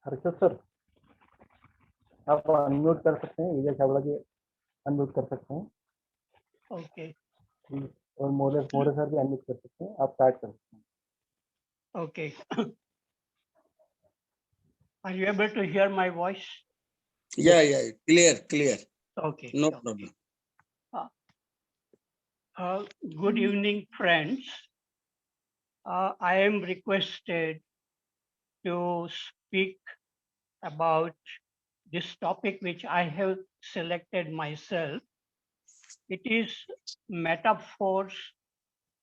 Harshad sir, आप unmute कर सकते हैं, विजय छाबड़ा जी अनम्यूट कर सकते हैं Okay, प्लीज, और मोरे सर भी अनम्यूट कर सकते हैं, आप स्टार्ट कर सकते हैं। okay. Are you able to hear my voice? Yeah, clear. Okay. No Okay. problem. Good evening, friends. I am requested to speak about this topic which I have selected myself. It is metaphors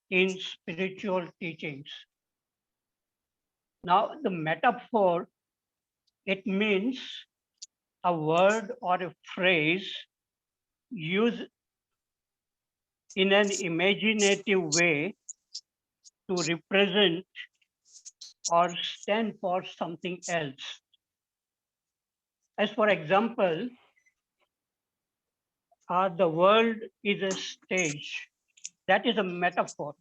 in spiritual teachings. Now, the metaphor, it means a word or a phrase used in an imaginative way to represent or stand for something else. As for example, the world is a stage. That is a metaphor.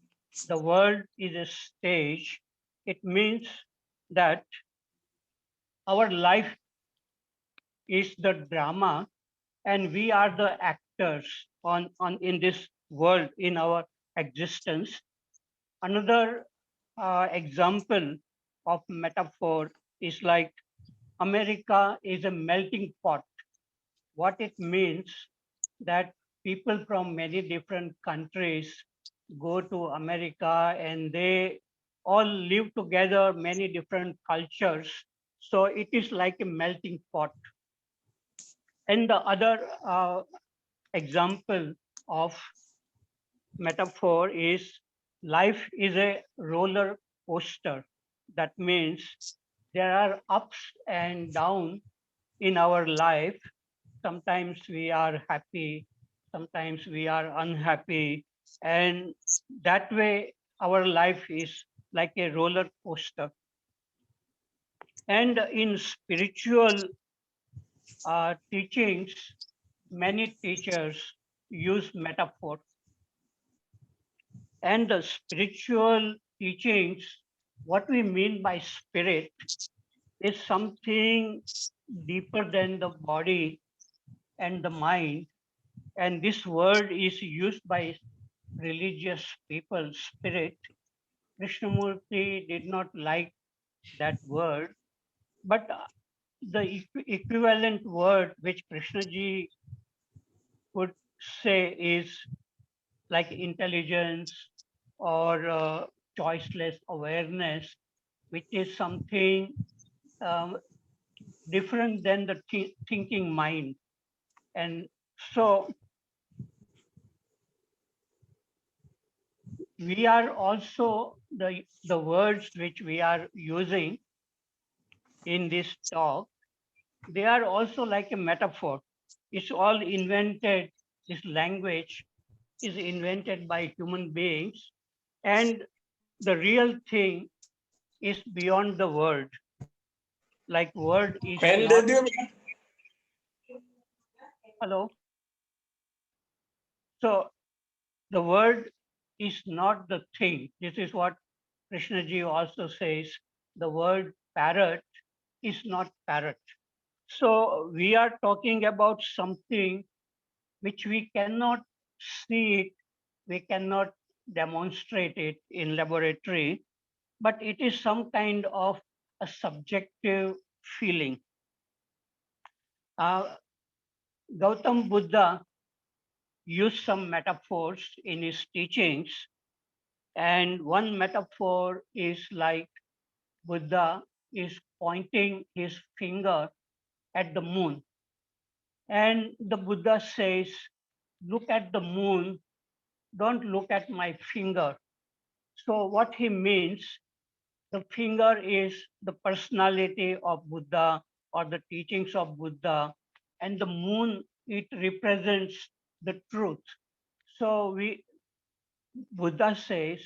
The world is a stage. It means that our life is the drama and we are the actors on in this world, in our existence. Another example of metaphor is like America is a melting pot. What it means that people from many different countries go to America and they all live together, many different cultures. So it is like a melting pot. And the other example of metaphor is life is a roller coaster. That means there are ups and downs in our life. Sometimes we are happy, sometimes we are unhappy, and that way our life is like a roller coaster. And in spiritual teachings, many teachers use metaphor. And the spiritual teachings, what we mean by spirit is something deeper than the body and the mind. And this word is used by religious people, spirit. Krishnamurti did not like that word, but the equivalent word which Krishnaji would say is like intelligence or choiceless awareness, which is something um, different than the thinking mind. And so we are also the words which we are using in this talk, they are also like a metaphor. It's all invented, this language is invented by human beings, and the real thing is beyond the word. Like word is Pen not, दे दियो hello. So the word is not the thing. This is what Krishnaji also says. The word parrot is not parrot. So we are talking about something which we cannot see it, we cannot demonstrate it in laboratory, but it is some kind of a subjective feeling. Uh, Gautam Buddha used some metaphors in his teachings, and one metaphor is like Buddha is pointing his finger at the moon. And the Buddha says, look at the moon, don't look at my finger. So what he means, the finger is the personality of Buddha or the teachings of Buddha, and the moon, it represents the truth. So Buddha says,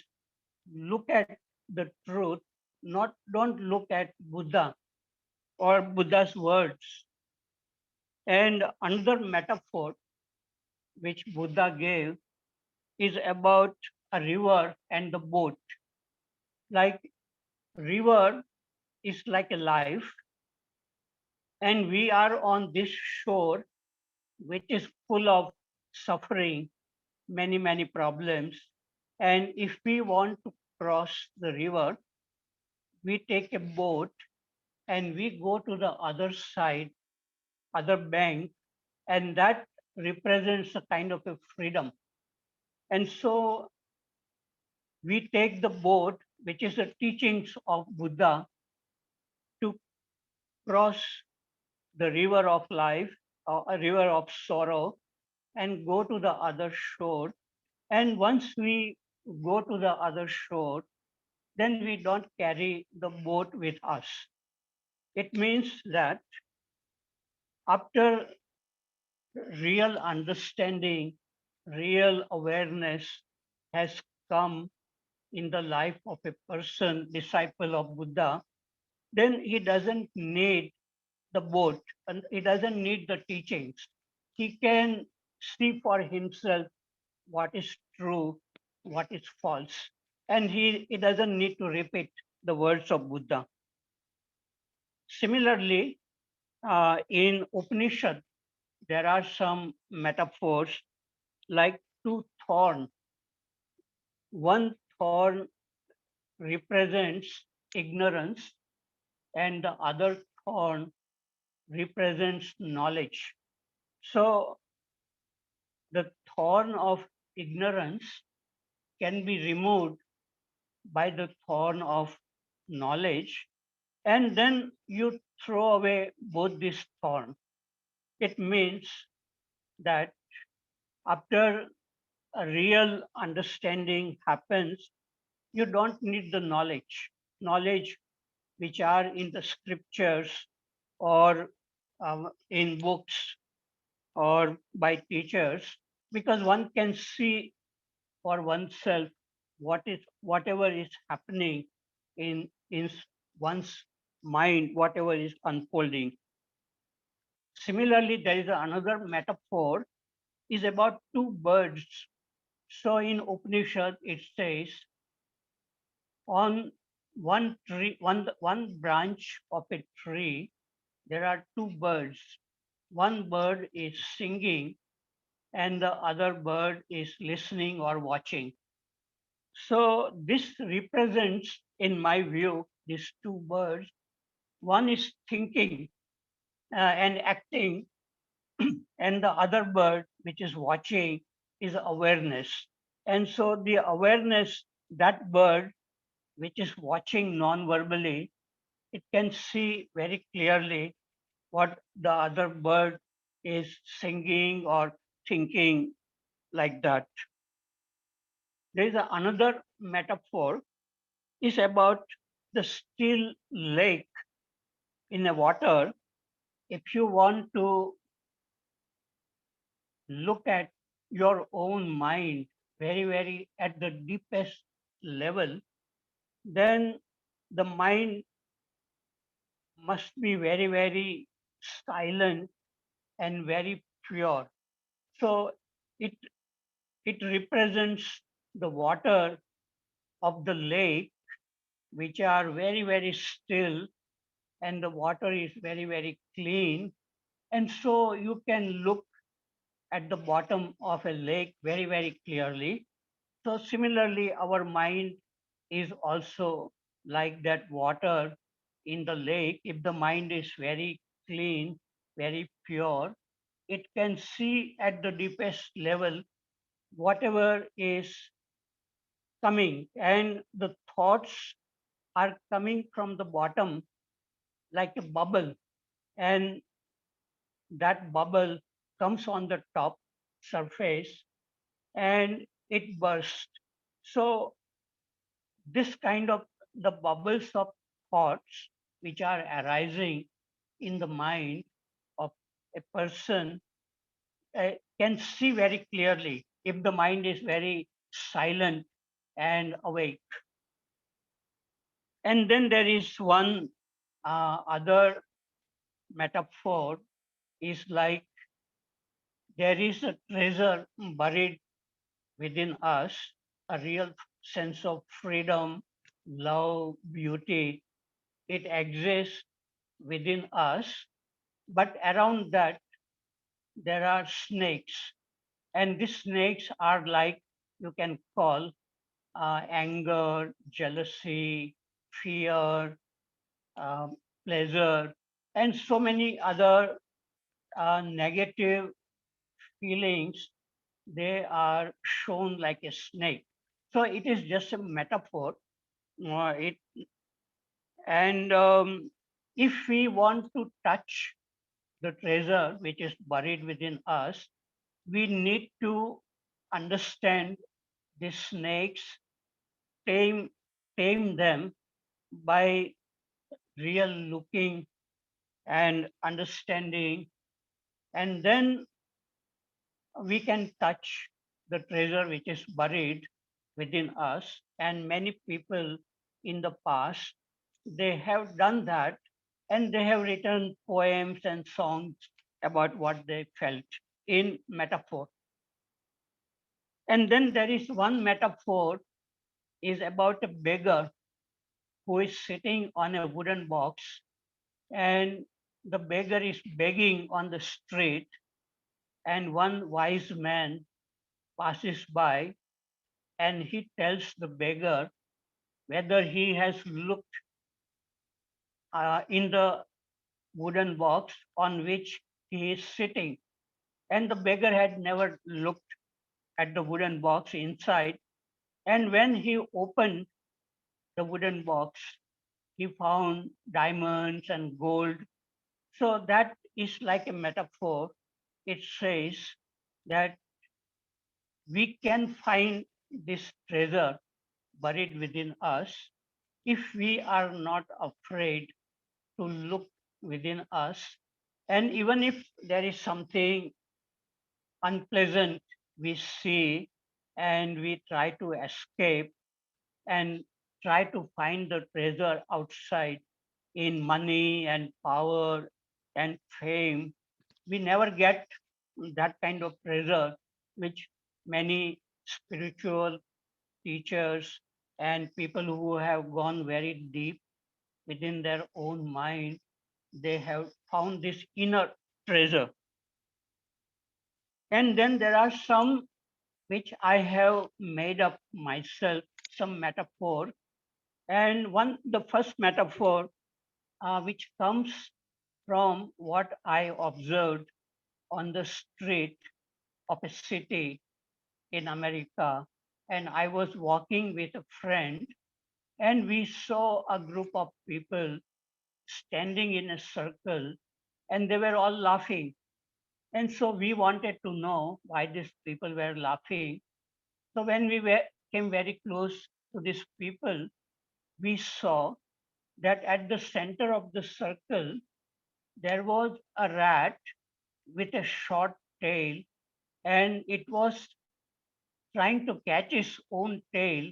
look at the truth, don't look at Buddha or Buddha's words. And another metaphor which Buddha gave is about a river and the boat. Like river is like a life And we are on this shore, which is full of suffering, many, many problems. And if we want to cross the river, we take a boat and we go to the other side, other bank, and that represents a kind of a freedom. And so we take the boat, which is the teachings of Buddha, to cross the river of life, a river of sorrow, and go to the other shore. And once we go to the other shore, then we don't carry the boat with us. It means that after real understanding, real awareness has come in the life of a person, disciple of Buddha, then he doesn't need the boat and he doesn't need the teachings. He can see for himself what is true, what is false, and he doesn't need to repeat the words of Buddha. Similarly, in Upanishad, there are some metaphors like two thorns. One thorn represents ignorance, and the other thorn represents knowledge. So the thorn of ignorance can be removed by the thorn of knowledge, and then you throw away both these thorns. It means that after a real understanding happens, you don't need the knowledge which are in the scriptures or in books or by teachers, because one can see for oneself whatever is happening in one's mind, whatever is unfolding. Similarly, there is another metaphor is about two birds. So in Upanishad it says on one branch of a tree there are two birds. One bird is singing and the other bird is listening or watching. So this represents, in my view, these two birds. One is thinking and acting, and the other bird, which is watching, is awareness. And so the awareness, that bird, which is watching non-verbally, it can see very clearly what the other bird is singing or thinking, like that. There is another metaphor is about the still lake in the water. If you want to look at your own mind very, very at the deepest level, then the mind must be very, very silent and very pure. So it it represents the water of the lake, which are very, very still, and the water is very, very clean. And so you can look at the bottom of a lake very, very clearly. So similarly, our mind is also like that water in the lake. If the mind is very clean, very pure, it can see at the deepest level whatever is coming, and the thoughts are coming from the bottom like a bubble, and that bubble comes on the top surface and it bursts. So this kind of the bubbles of thoughts which are arising in the mind of a person can see very clearly if the mind is very silent and awake. And then there is one other metaphor is like there is a treasure buried within us, a real sense of freedom, love, beauty. It exists within us, but around that there are snakes, and these snakes are like you can call anger, jealousy, fear, pleasure, and so many other negative feelings. They are shown like a snake. So it is just a metaphor. It and if we want to touch the treasure which is buried within us, we need to understand the snakes, tame tame them by real looking and understanding, and then we can touch the treasure which is buried within us. And many people in the past, they have done that, and they have written poems and songs about what they felt in metaphor. And then there is one metaphor is about a beggar who is sitting on a wooden box, and the beggar is begging on the street, and one wise man passes by, and he tells the beggar whether he has looked in the wooden box on which he is sitting. And the beggar had never looked at the wooden box inside. And when he opened the wooden box, he found diamonds and gold. So that is like a metaphor. It says that we can find this treasure buried within us if we are not afraid to look within us. And even if there is something unpleasant we see, and we try to escape and try to find the treasure outside in money and power and fame, we never get that kind of treasure which many spiritual teachers and people who have gone very deep within their own mind, they have found this inner treasure. And then there are some which I have made up myself, some metaphor. And the first metaphor, which comes from what I observed on the street of a city in America. And I was walking with a friend, and we saw a group of people standing in a circle, and they were all laughing. And so we wanted to know why these people were laughing. So when came very close to these people, we saw that at the center of the circle, there was a rat with a short tail, and it was trying to catch its own tail,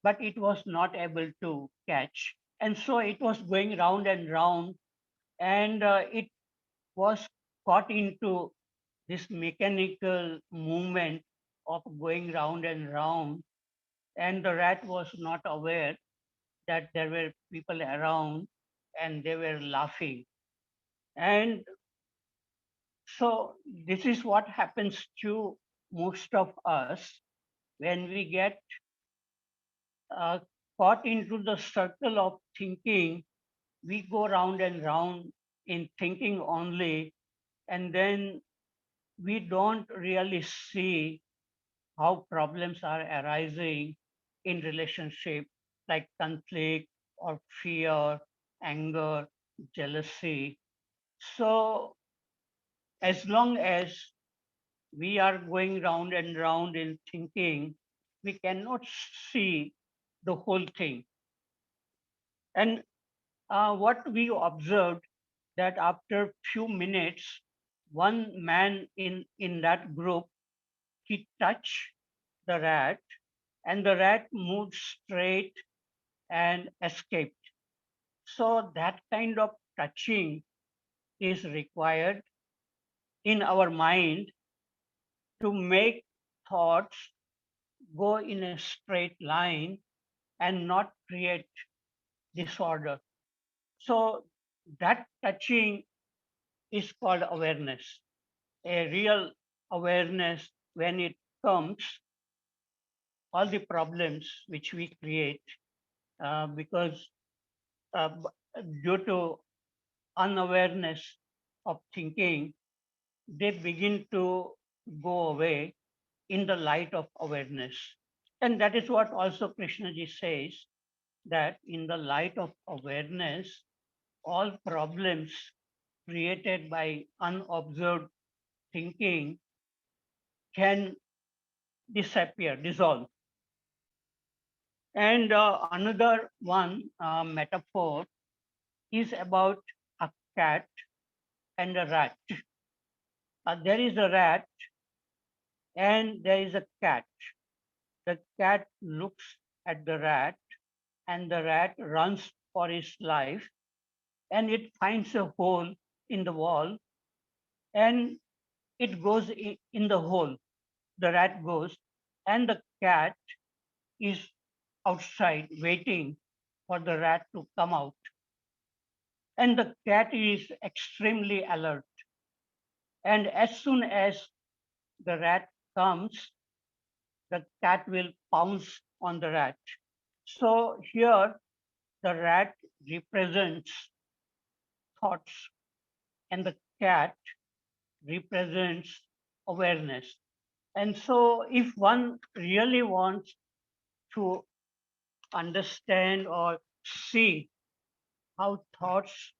but it was not able to catch. And so it was going round and round, and it was caught into this mechanical movement of going round and round. And the rat was not aware that there were people around, and they were laughing. And so this is what happens to most of us when we get uh, caught into the circle of thinking. We go round and round in thinking only, and then we don't really see how problems are arising in relationship, like conflict or fear, anger, jealousy. So as long as we are going round and round in thinking, we cannot see the whole thing. And what we observed, that after few minutes, one man in that group, he touched the rat, and the rat moved straight and escaped. So that kind of touching is required in our mind to make thoughts go in a straight line and not create disorder. So that touching is called awareness. A real awareness, when it comes, all the problems which we create because due to unawareness of thinking, they begin to go away in the light of awareness. And that is what also Krishnaji says, that in the light of awareness, all problems created by unobserved thinking can disappear, dissolve. And another one metaphor is about a cat and a rat. There is a rat and there is a cat. The cat looks at the rat and the rat runs for its life and it finds a hole in the wall and it goes in the hole. The rat goes and the cat is outside waiting for the rat to come out. And the cat is extremely alert. And as soon as the rat comes, the cat will pounce on the rat. So here the rat represents thoughts and the cat represents awareness. And so if one really wants to understand or see how thoughts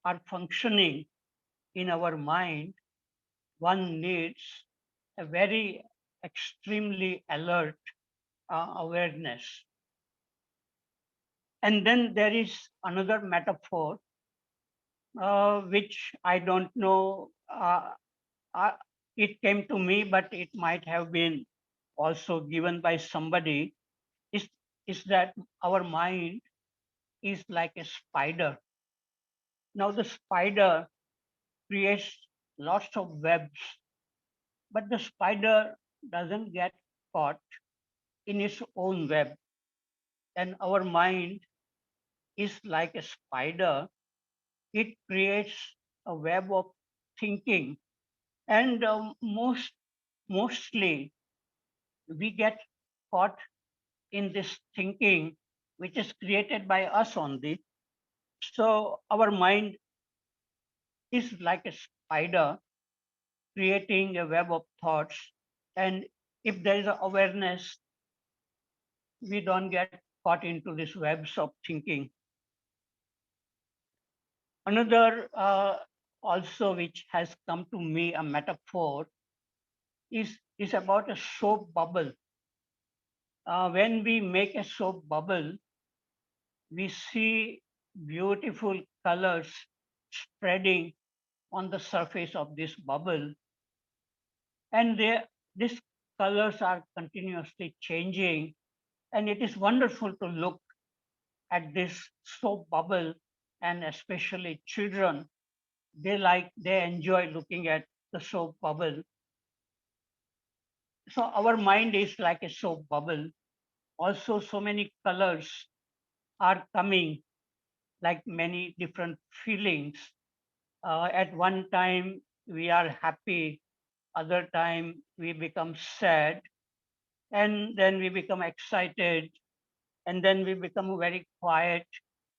are functioning in our mind, one needs a very extremely alert awareness. And then there is another metaphor, which I don't know. Uh, it came to me, but it might have been also given by somebody. Is is that our mind is like a spider. Now the spider creates lots of webs, but the spider doesn't get caught in its own web. And our mind is like a spider. It creates a web of thinking. And mostly we get caught in this thinking, which is created by us only. So our mind is like a spider creating a web of thoughts. And if there is awareness, we don't get caught into these webs of thinking. Another also which has come to me a metaphor is about a soap bubble. When we make a soap bubble, we see beautiful colors spreading on the surface of this bubble, and these colors are continuously changing, and it is wonderful to look at this soap bubble, and especially children, they enjoy looking at the soap bubble. So our mind is like a soap bubble. Also, so many colors are coming, like many different feelings. At one time, we are happy, other time we become sad, and then we become excited, and then we become very quiet.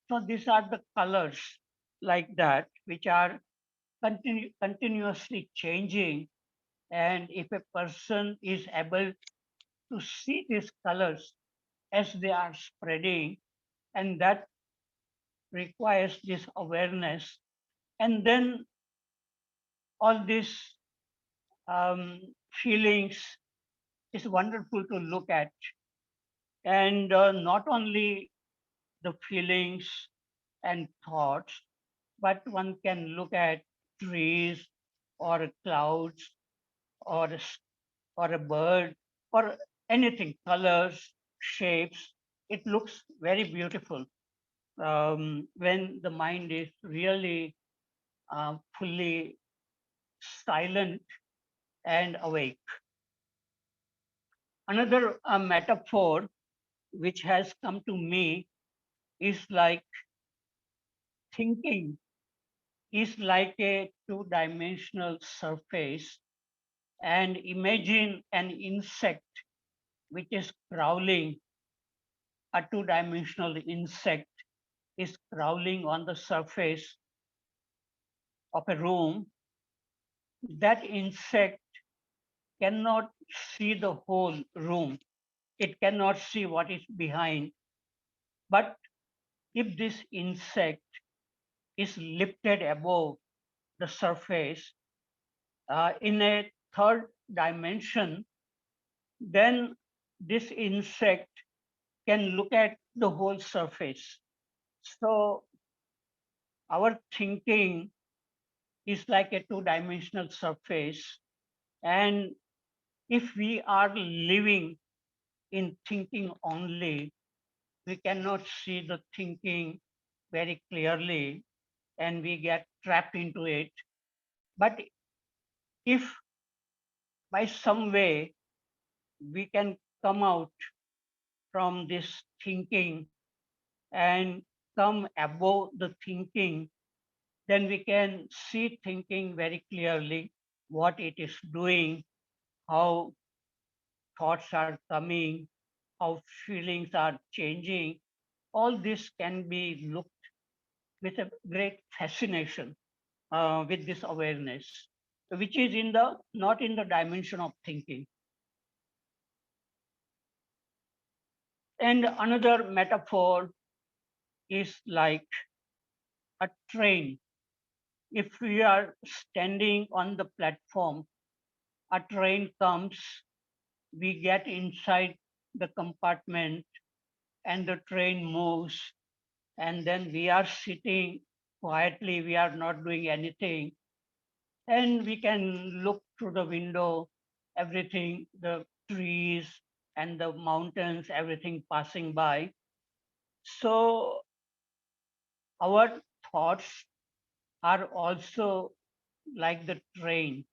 So these are the colors like that, which are continuously changing. And if a person is able to see these colors as they are spreading, and that requires this awareness, and then all these um, feelings is wonderful to look at. And not only the feelings and thoughts, but one can look at trees or clouds or or a bird or anything, colors, shapes. It looks very beautiful when the mind is really fully silent and awake. Another metaphor which has come to me is like thinking is like a two-dimensional surface, and imagine an insect which is crawling, a two-dimensional insect is crawling on the surface of a room. That insect cannot see the whole room. It cannot see what is behind. But if this insect is lifted above the surface in a third dimension, then this insect can look at the whole surface. So our thinking is like a two-dimensional surface. And if we are living in thinking only, we cannot see the thinking very clearly and we get trapped into it. But if by some way we can come out from this thinking and come above the thinking, then we can see thinking very clearly, what it is doing, how thoughts are coming, how feelings are changing. All this can be looked with a great fascination with this awareness, which is in the not in the dimension of thinking. And another metaphor is like a train. If we are standing on the platform, a train comes, we get inside the compartment and the train moves, and then we are sitting quietly, we are not doing anything, and we can look through the window, everything, the trees and the mountains, everything passing by. So our thoughts are also like the train,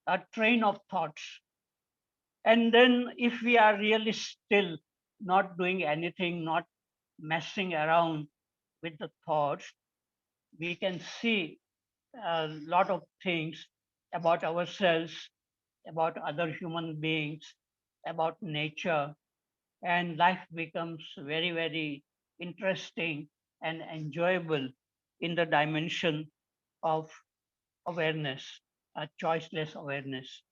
a train of thoughts. And then if we are really still, not doing anything, not messing around with the thoughts, we can see a lot of things about ourselves, about other human beings, about nature, and life becomes very, very interesting and enjoyable in the dimension of awareness, a choiceless awareness.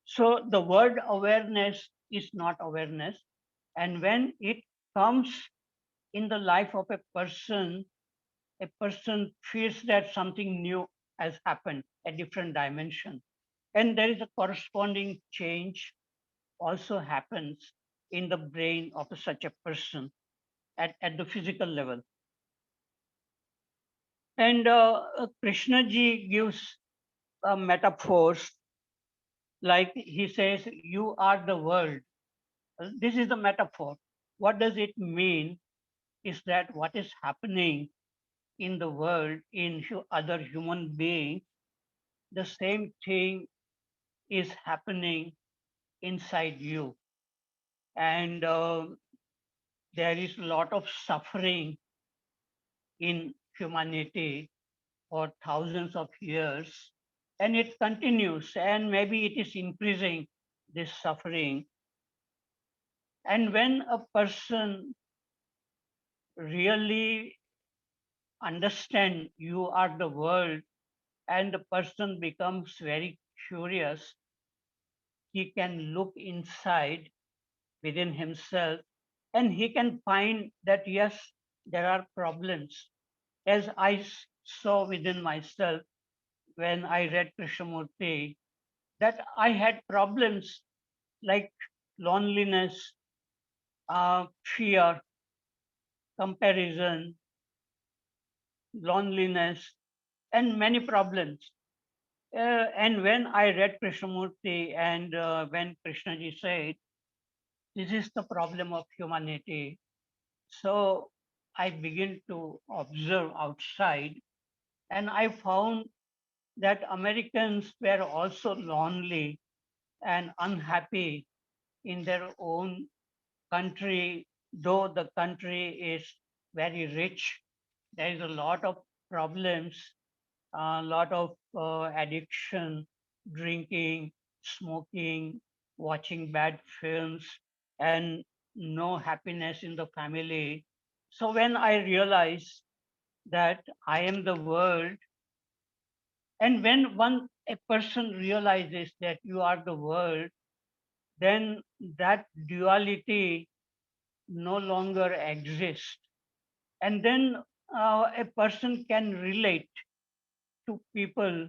So the word awareness is not awareness. And when it comes in the life of a person feels that something new has happened, a different dimension. And there is a corresponding change also happens in the brain of such a person at the physical level. And Krishna ji gives metaphors like he says, you are the world. This is the metaphor. What does it mean is that what is happening in the world, in other human beings, the same thing is happening inside you. And there is a lot of suffering in humanity for thousands of years, and it continues, and maybe it is increasing this suffering. And when a person really understand you are the world and the person becomes very curious, he can look inside within himself and he can find that yes, there are problems. As I saw within myself when I read Krishnamurti, that I had problems like loneliness, fear, comparison, loneliness, and many problems. And when I read Krishnamurti and when Krishnaji said, this is the problem of humanity, so I begin to observe outside and I found that Americans were also lonely and unhappy in their own country, though the country is very rich. There is a lot of problems a lot of addiction, drinking, smoking, watching bad films, and no happiness in the family. So when I realized that I am the world, and when a person realizes that you are the world, then that duality no longer exists. And then a person can relate to people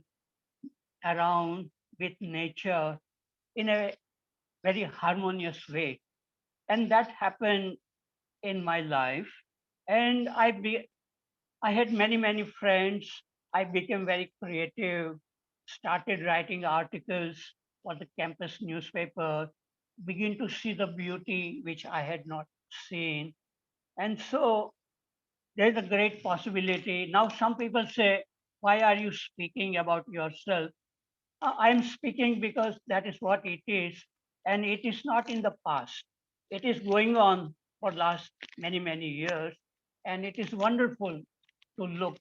around with nature in a very harmonious way. And that happened in my life. And I had many, many friends. I became very creative, started writing articles for the campus newspaper, begin to see the beauty which I had not seen. And so there's a great possibility. Now, some people say, why are you speaking about yourself? I'm speaking because that is what it is, and it is not in the past. It is going on for last many, many years, and it is wonderful to look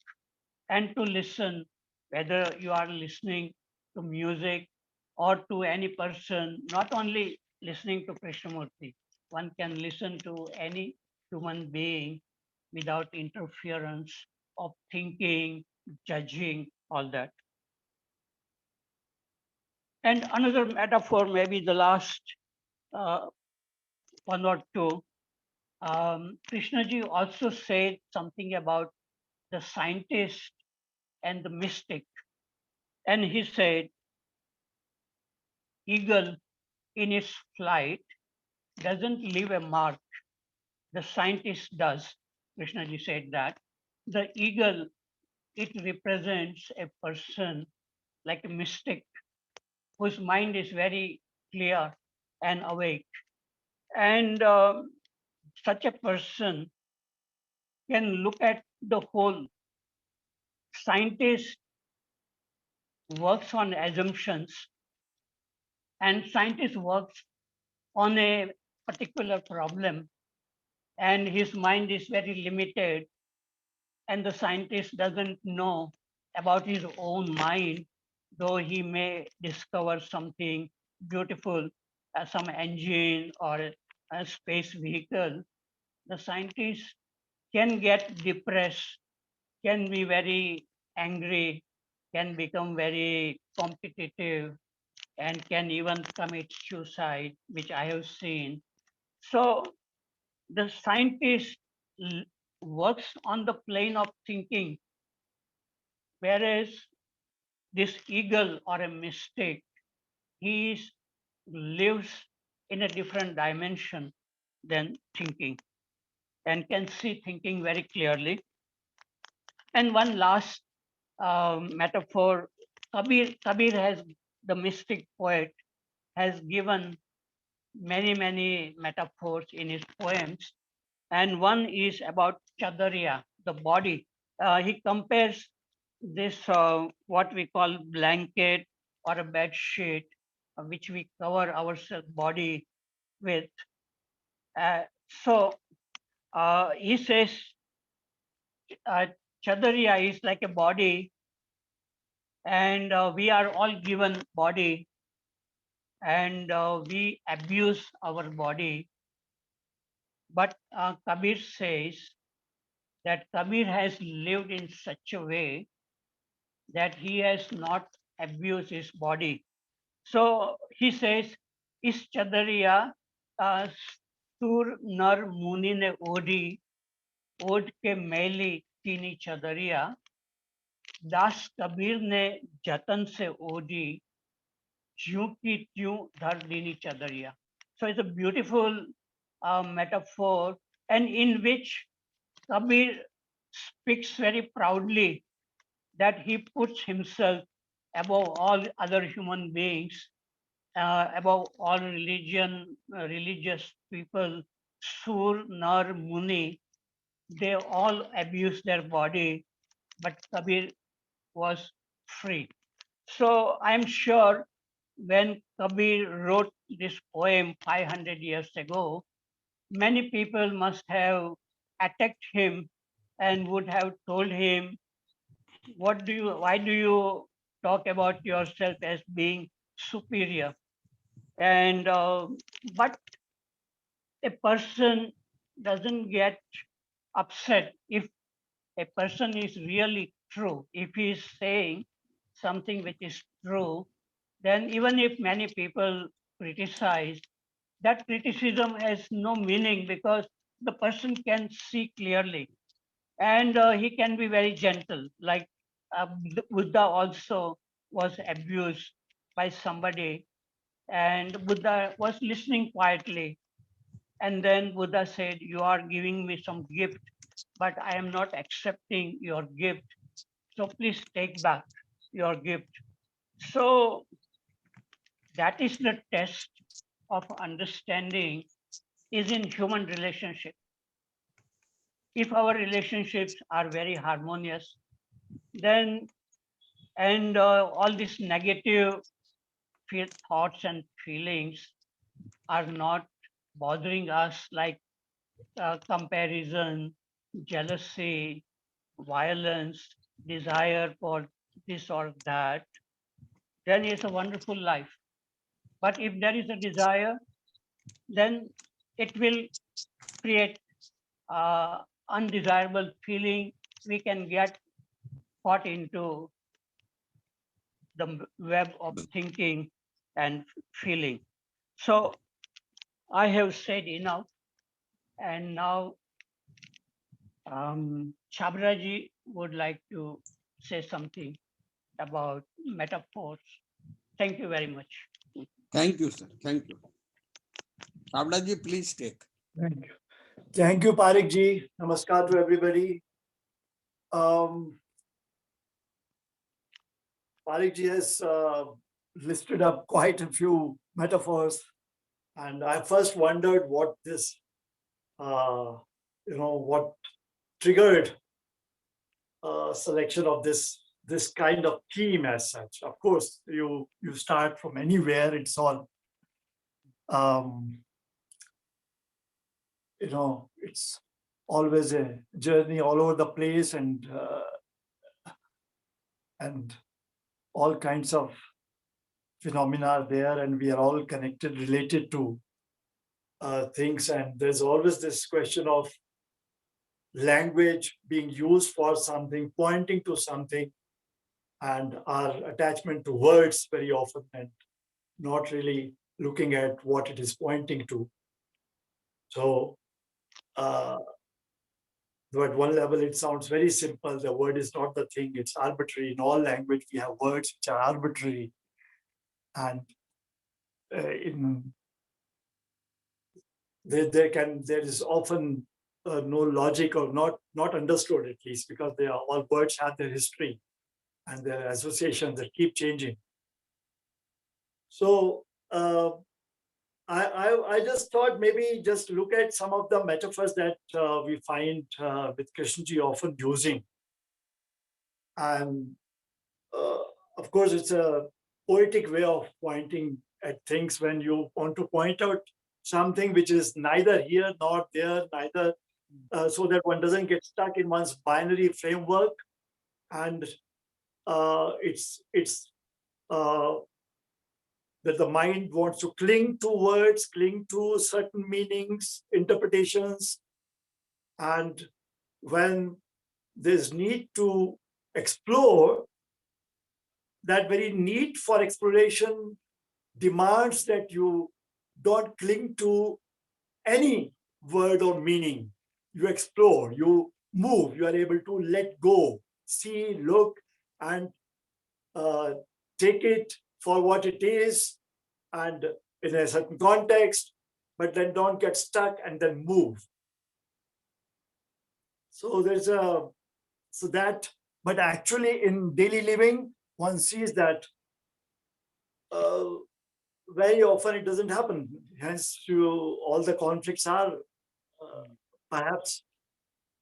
and to listen, whether you are listening to music or to any person, not only listening to Krishnamurti. One can listen to any human being without interference of thinking, judging, all that. And another metaphor, maybe the last uh, one or two, Krishnaji also said something about the scientist and the mystic. And he said, eagle in its flight doesn't leave a mark. The scientist does. Krishnaji said that. The eagle, it represents a person like a mystic whose mind is very clear and awake. And such a person can look at the whole. Scientist works on assumptions, and scientist works on a particular problem, and his mind is very limited, and the scientist doesn't know about his own mind, though he may discover something beautiful, some engine or a space vehicle. The scientist can get depressed, can be very angry, can become very competitive, and can even commit suicide, which I have seen. So the scientist l- works on the plane of thinking, whereas this eagle or a mystic, he lives in a different dimension than thinking and can see thinking very clearly. And one last metaphor, Kabir has, the mystic poet, has given many, many metaphors in his poems. And one is about Chadariya, the body. He compares this, what we call blanket or a bed sheet, which we cover our body with. So he says, uh, Chadariya is like a body, and we are all given body, and we abuse our body. But Kabir says that Kabir has lived in such a way that he has not abused his body. So he says, Is Chadariya Sur Nar Muni ne odi, od ke meli tini Chadariya, Das Kabir ne jatan se odi, ज्यों की त्यों धर dini Chadariya. So it's a beautiful metaphor, and in which Kabir speaks very proudly that he puts himself above all other human beings, above all religious people, Sur, Nar, Muni, they all abuse their body, but Kabir was free. So I'm sure when Kabir wrote this poem 500 years ago, many people must have attacked him and would have told him why do you talk about yourself as being superior? And but a person doesn't get upset if a person is really true. If he is saying something which is true, then even if many people criticize, that criticism has no meaning because the person can see clearly and he can be very gentle. Like Buddha also was abused by somebody, and Buddha was listening quietly. And then Buddha said, "You are giving me some gift, but I am not accepting your gift. So please take back your gift." So that is the test of understanding is in human relationship. If our relationships are very harmonious, then and all these negative thoughts and feelings are not bothering us like comparison, jealousy, violence, desire for this or that, then it's a wonderful life. But if there is a desire, then it will create undesirable feeling. We can get caught into the web of thinking and feeling. So I have said enough, and now Chabraji would like to say something about metaphors. Thank you very much. Thank you, sir. Thank you. Chavdaji, please take. Thank you. Thank you, Parik ji. Namaskar to everybody. Parik ji has listed up quite a few metaphors, and I first wondered what this, what triggered selection of this kind of theme as such. Of course, you start from anywhere. It's all, it's always a journey all over the place, and all kinds of phenomena are there, and we are all connected, related to things. And there's always this question of language being used for something, pointing to something, and our attachment to words very often, and not really looking at what it is pointing to. So, at one level, it sounds very simple. The word is not the thing, it's arbitrary. In all language, we have words which are arbitrary. And there is often no logic, or not understood, at least, because all words have their history and their associations that keep changing. So I just thought maybe just look at some of the metaphors that we find with Krishnji often using. And of course, it's a poetic way of pointing at things when you want to point out something which is neither here nor there, neither, so that one doesn't get stuck in one's binary framework. And it's that the mind wants to cling to words, cling to certain meanings, interpretations. And when there's need to explore, that very need for exploration demands that you don't cling to any word or meaning. You explore, you move, you are able to let go, see, look, and take it for what it is, and in a certain context, but then don't get stuck and then move. So but actually in daily living, one sees that very often it doesn't happen. Hence, all the conflicts are perhaps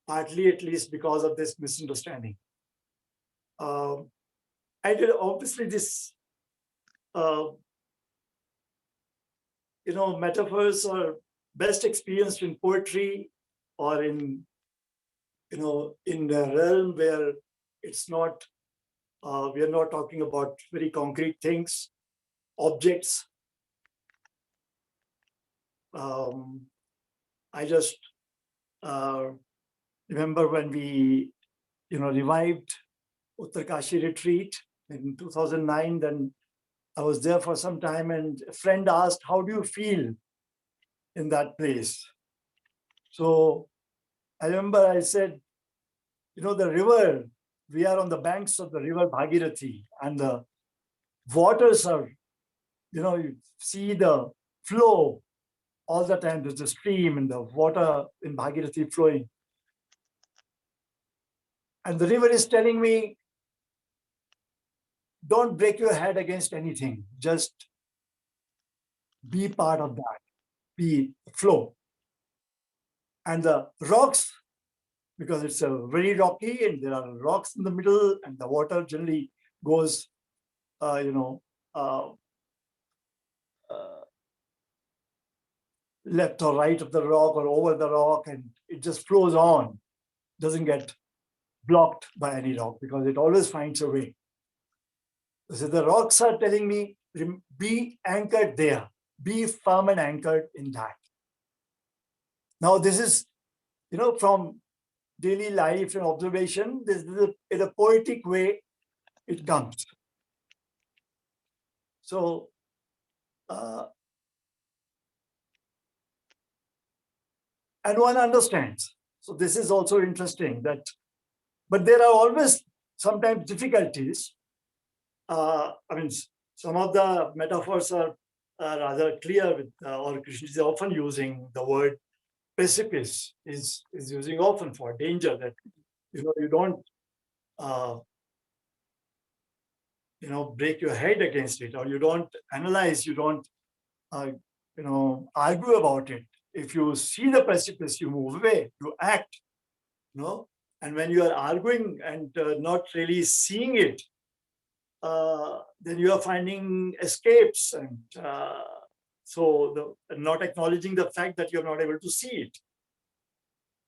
partly, at least, because of this misunderstanding. And obviously this, metaphors are best experienced in poetry, or in the realm where it's not We are not talking about very concrete things, objects. I just remember when we, revived Uttarkashi retreat in 2009. Then I was there for some time, and a friend asked, "How do you feel in that place?" So I remember I said, the river, we are on the banks of the river Bhagirathi, and the waters are, you see the flow all the time. There's a stream and the water in Bhagirathi flowing. And the river is telling me, don't break your head against anything. Just be part of that, be flow. And the rocks, because it's a very rocky and there are rocks in the middle, and the water generally goes, left or right of the rock or over the rock, and it just flows on, doesn't get blocked by any rock because it always finds a way. So the rocks are telling me, be anchored there, be firm and anchored in that. Now, this is, from daily life and observation, this is in a poetic way, it comes. So, and one understands. So this is also interesting that, but there are always sometimes difficulties. Some of the metaphors are rather clear with, or Krishna is often using the word precipice, is using often for danger, that, you don't, break your head against it, or you don't analyze, you don't, argue about it. If you see the precipice, you move away, you act, and when you are arguing and not really seeing it, then you are finding escapes, and so not acknowledging the fact that you're not able to see it.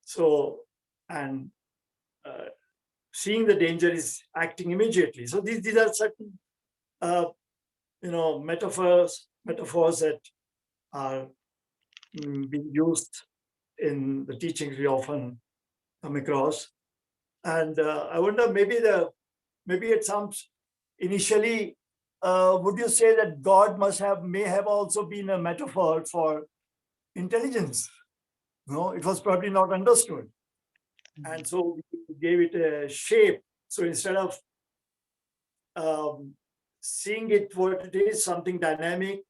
So, and seeing the danger is acting immediately. So these are certain, metaphors that are being used in the teachings we often come across. And I wonder, maybe it sounds initially, would you say that God may have also been a metaphor for intelligence? No, it was probably not understood. And so we gave it a shape. So instead of seeing it what it is, something dynamic,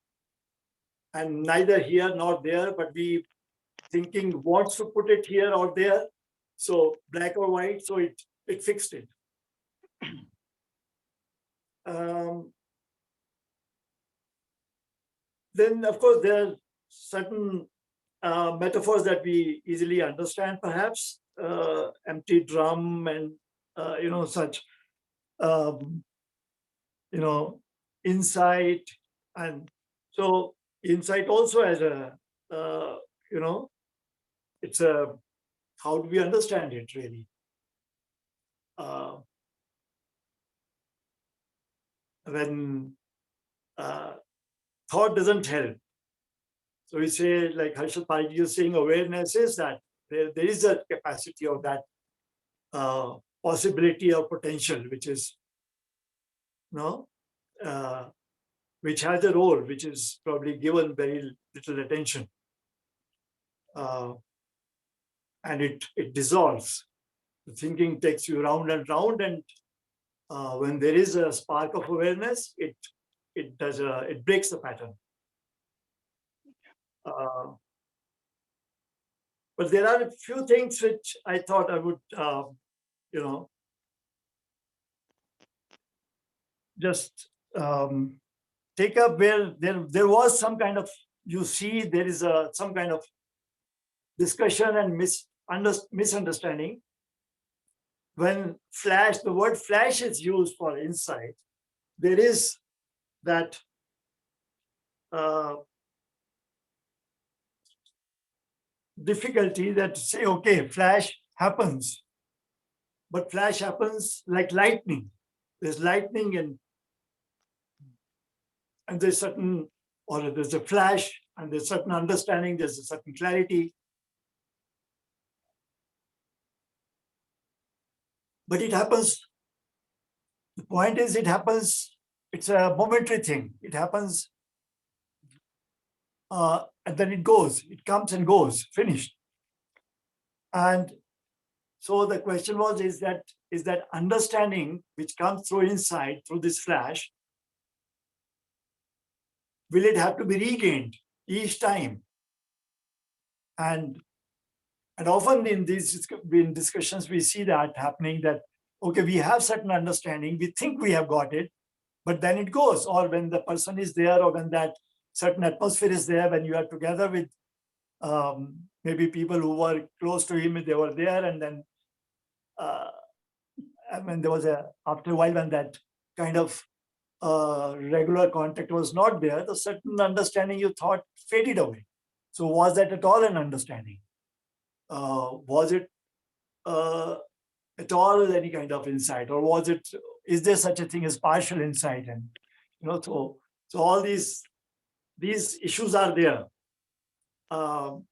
and neither here nor there, but we thinking wants to put it here or there, so black or white, so it fixed it. Then, of course, there are certain metaphors that we easily understand, perhaps, empty drum and, such, insight. And so insight also has a, it's a, how do we understand it really? When thought doesn't help. So we say, like Harshad Parikh is saying, awareness is that there is a capacity of that possibility or potential, which is, which has a role, which is probably given very little attention. And it dissolves. The thinking takes you round and round, and when there is a spark of awareness, it breaks the pattern. But there are a few things which I thought I would, just take up, where there was some kind of, you see, there is some kind of discussion and misunderstanding. When the word flash is used for insight, there is that difficulty that say, okay, flash happens, but flash happens like lightning. there's lightning and there's certain, or there's a flash and there's certain understanding, there's a certain clarity. But it happens, the point is it happens, it's a momentary thing. It happens and then it goes, it comes and goes, finished. And so the question was, is that understanding which comes through insight, through this flash, will it have to be regained each time? And often in these discussions, we see that happening, that, okay, we have certain understanding, we think we have got it, but then it goes, or when the person is there, or when that certain atmosphere is there, when you are together with maybe people who were close to him, they were there, and then when there was after a while, when that kind of regular contact was not there, the certain understanding you thought faded away. So was that at all an understanding? Was it at all any kind of insight, or is there such a thing as partial insight? And so all these issues are there. So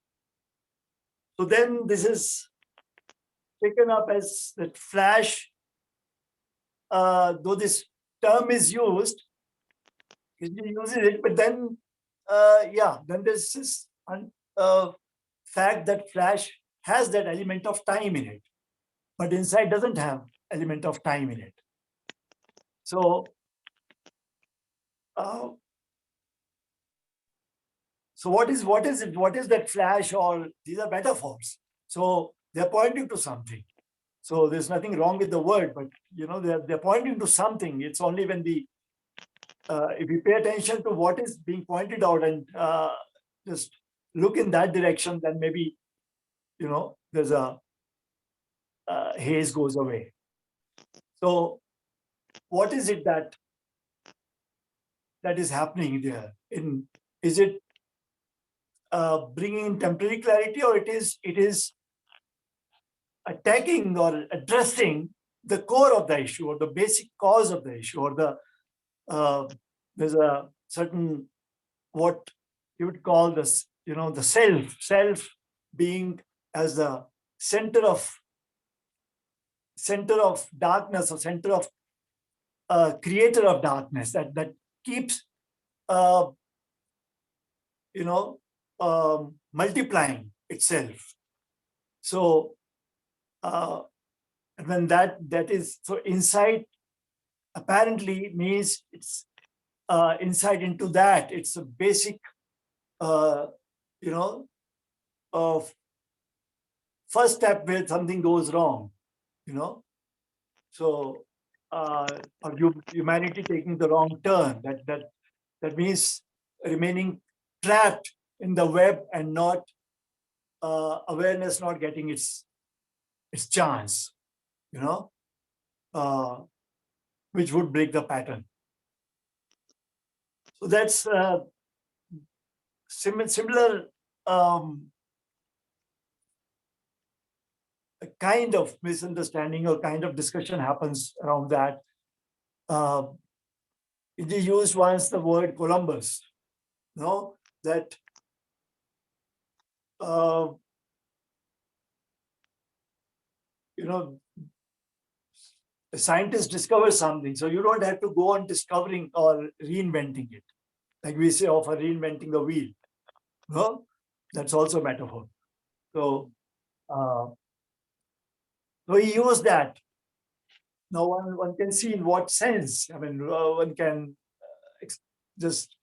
then this is taken up as that flash, though this term is used, he uses it, but then then there's this fact that flash has that element of time in it, but insight doesn't have element of time in it. So so what is it? What is that flash? Or these are metaphors. So they're pointing to something. So there's nothing wrong with the word, but they're pointing to something. It's only when if we pay attention to what is being pointed out and just look in that direction, then maybe there's a haze goes away. So what is it that is happening there? Is it bringing in temporary clarity, or it is attacking or addressing the core of the issue, or the basic cause of the issue, or there's a certain, what you would call this, the self being as the center of darkness, or center of creator of darkness, that keeps multiplying itself. So when that is, so insight apparently means it's insight into that. It's a basic first step where something goes wrong, so or humanity taking the wrong turn, that means remaining trapped in the web, and not awareness not getting its chance, which would break the pattern. So that's similar a kind of misunderstanding or kind of discussion happens around that. They used once the word Columbus, that a scientist discovers something, so you don't have to go on discovering or reinventing it, like we say of reinventing the wheel. No, that's also a metaphor. So so he used that. Now one can see in what sense. I mean, one can just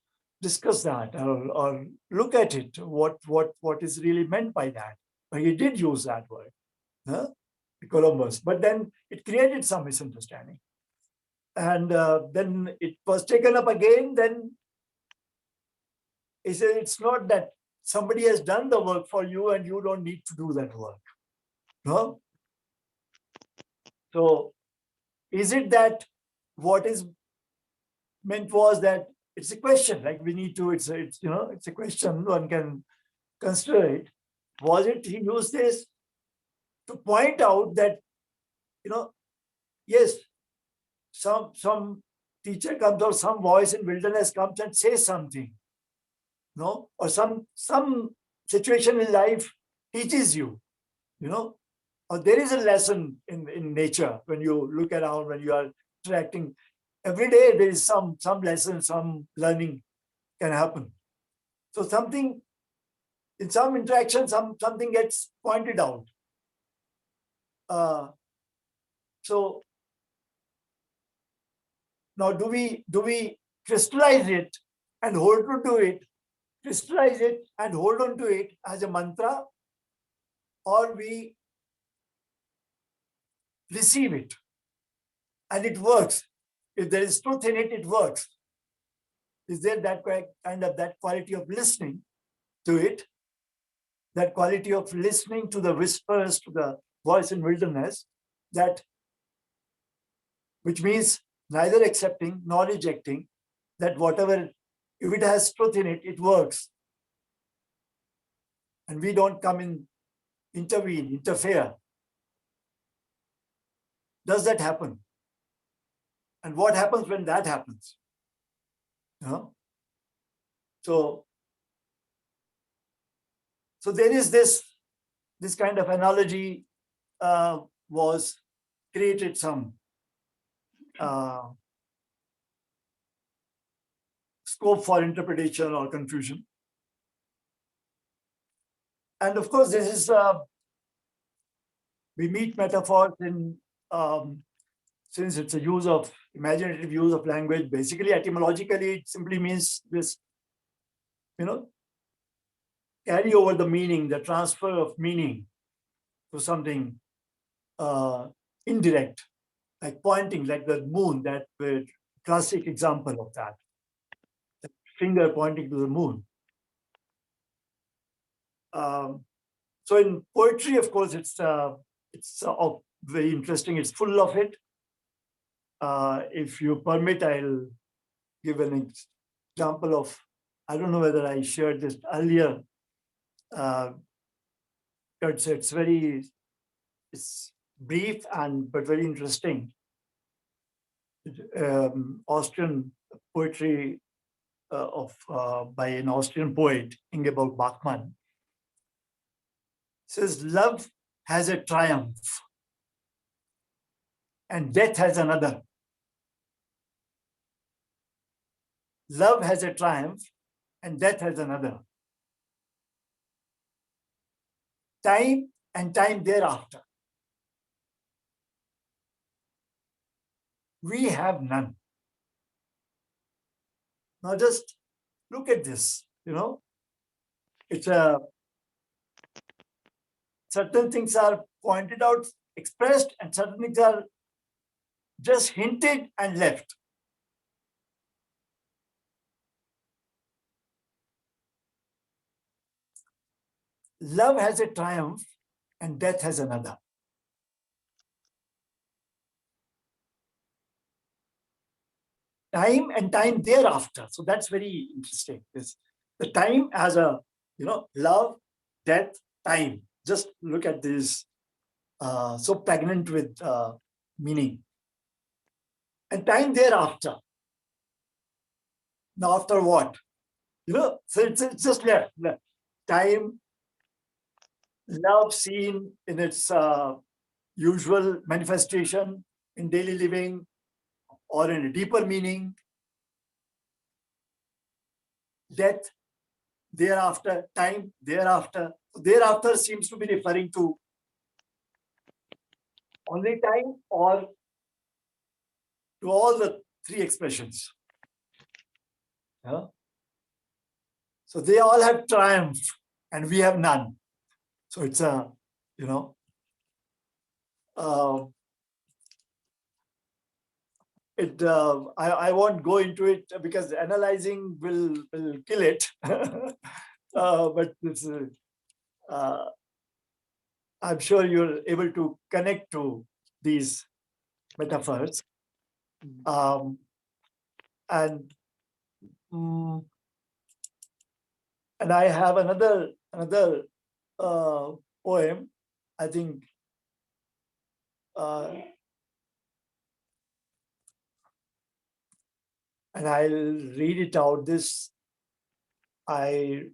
discuss that, or look at it. What is really meant by that? But he did use that word, Columbus. But then it created some misunderstanding, and then it was taken up again. Then he said, it's not that somebody has done the work for you and you don't need to do that work. No. So is it that what is meant was that it's a question, like we need to, it's a question, one can consider it. Was it he used this to point out that, yes, some teacher comes or some voice in wilderness comes and says something, no, or some situation in life teaches you, or there is a lesson in nature when you look around, when you are interacting. Every day there is some lesson, some learning can happen. So something in some interaction, something gets pointed out. So now do we crystallize it and hold on to it, crystallize it and hold on to it as a mantra, or we receive it and it works? If there is truth in it, it works. Is there that kind of that quality of listening to it, that quality of listening to the whispers, to the voice in wilderness, that which means neither accepting nor rejecting, that whatever, if it has truth in it, it works. And we don't come in, intervene, interfere. Does that happen? And what happens when that happens? So there is this kind of analogy was created some scope for interpretation or confusion. And of course, this is, we meet metaphors in, since it's a use of, imaginative use of language, basically etymologically, it simply means this, carry over the meaning, the transfer of meaning to something indirect, like pointing, like the moon, that classic example of that, the finger pointing to the moon. So in poetry, of course, it's very interesting. It's full of it. If you permit, I'll give an example of, I don't know whether I shared this earlier. It's brief but very interesting. Austrian poetry by an Austrian poet, Ingeborg Bachmann, says, love has a triumph and death has another. Love has a triumph and death has another. Time and time thereafter. We have none. Now just look at this, it's certain things are pointed out, expressed, and certain things are just hinted and left. Love has a triumph and death has another. Time and time thereafter. So that's very interesting. The time as a, love, death, time. Just look at this, so pregnant with meaning. And time thereafter. Now after what? So it's just left. Time, love seen in its usual manifestation in daily living or in a deeper meaning. Death, thereafter, time, thereafter. Thereafter seems to be referring to only time or to all the three expressions. So they all have triumph and we have none. So it's a, I won't go into it because analyzing will kill it. But it's, I'm sure you're able to connect to these metaphors. And I have another poem, I think. and I'll read it out. This I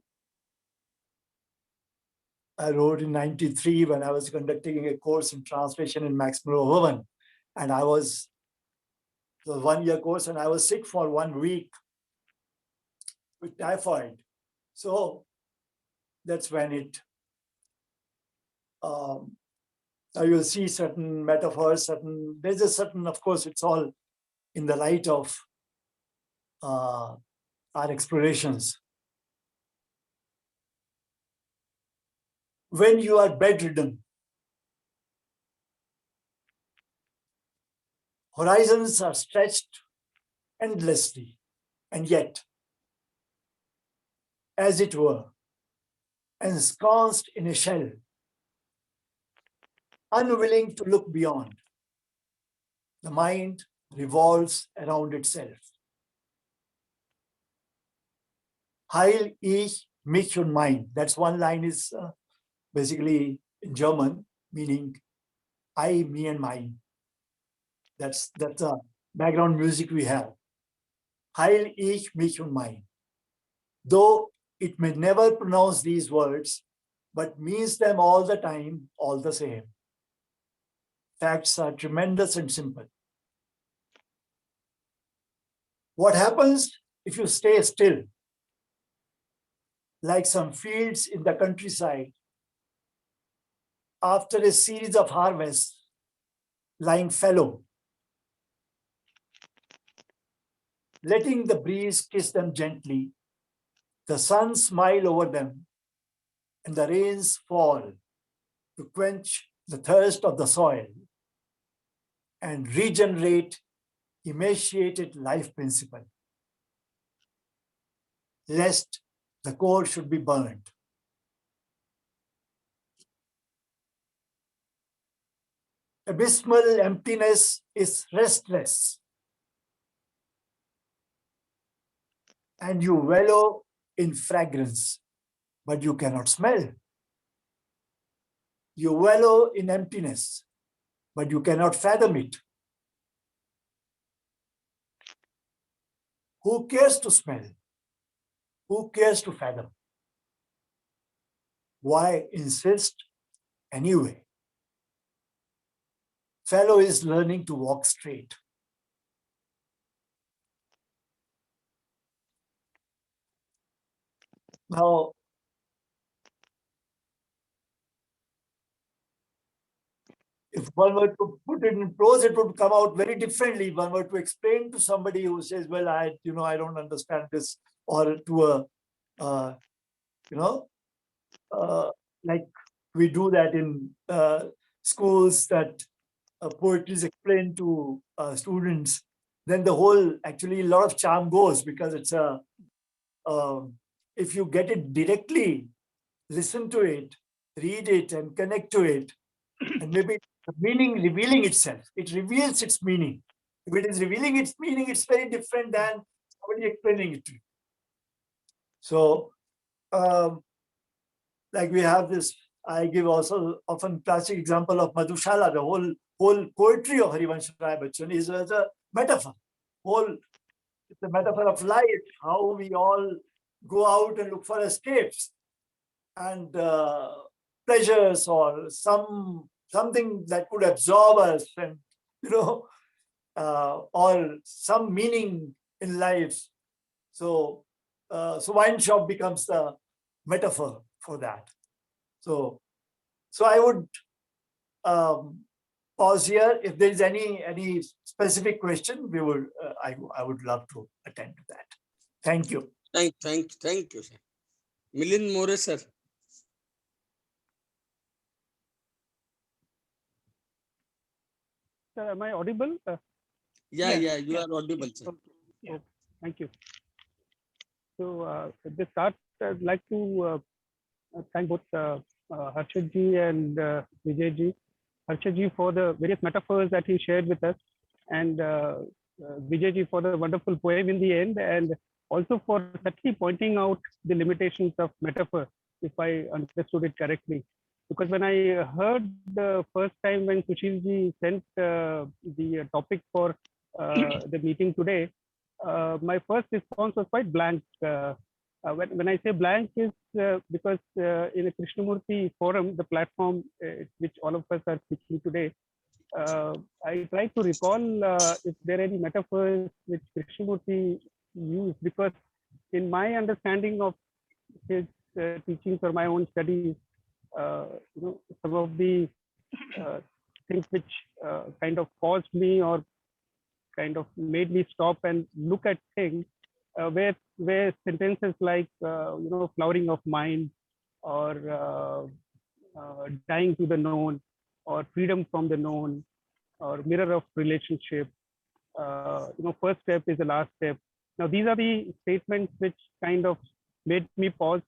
wrote in '93 when I was conducting a course in translation in Max Verhoeven, and I was the 1-year course, and I was sick for 1 week with typhoid. So that's when it. Now you'll see certain metaphors, there's a certain, of course, it's all in the light of our explorations. When you are bedridden, horizons are stretched endlessly, and yet, as it were, ensconced in a shell, unwilling to look beyond, the mind revolves around itself. Heil ich mich und mein. That's one line is basically in German, meaning I, me, and mine. That's the background music we have. Heil ich mich und mein. Though it may never pronounce these words, but means them all the time, all the same. Facts are tremendous and simple. What happens if you stay still, like some fields in the countryside, after a series of harvests, lying fallow, letting the breeze kiss them gently, the sun smile over them, and the rains fall to quench the thirst of the soil and regenerate emaciated life principle, lest the core should be burned. Abysmal emptiness is restless, and you wallow in fragrance, but you cannot smell. You wallow in emptiness, but you cannot fathom it. Who cares to smell? Who cares to fathom? Why insist anyway? Fellow is learning to walk straight. Now, if one were to put it in prose, it would come out very differently. If one were to explain to somebody who says, well, I don't understand this, or to a, like we do that in schools, that poetry is explained to students, then the whole, actually a lot of charm goes, because it's if you get it directly, listen to it, read it and connect to it, and maybe the meaning revealing itself, it reveals its meaning. If it is revealing its meaning, it's very different than somebody explaining it to you. So, like we have this, I give also often classic example of Madhushala. The whole poetry of Harivansh Rai Bachchan is as a metaphor. It's a metaphor of life, how we all go out and look for escapes and pleasures, or something that could absorb us, and or some meaning in life. So wine shop becomes the metaphor for that. So I would pause here. If there is any specific question, we would I would love to attend to that. Thank you. Thank you, sir. Milind More, sir. Sir, am I audible? Yeah, you are audible, sir. Okay. Thank you. So at the start, I'd like to thank both Harshad ji and Vijay ji. Harshad ji for the various metaphors that he shared with us, and Vijay ji for the wonderful poem in the end, and also for subtly pointing out the limitations of metaphor, if I understood it correctly. Because when I heard the first time when Sushil ji sent the topic for the meeting today, my first response was quite blank. When I say blank is because in a Krishnamurti forum, the platform which all of us are speaking today, I try to recall if there are any metaphors which Krishnamurti used, because in my understanding of his teachings or my own studies, some of the things which kind of caused me or kind of made me stop and look at things where sentences like flowering of mind or dying to the known or freedom from the known or mirror of relationship, first step is the last step. Now these are the statements which kind of made me pause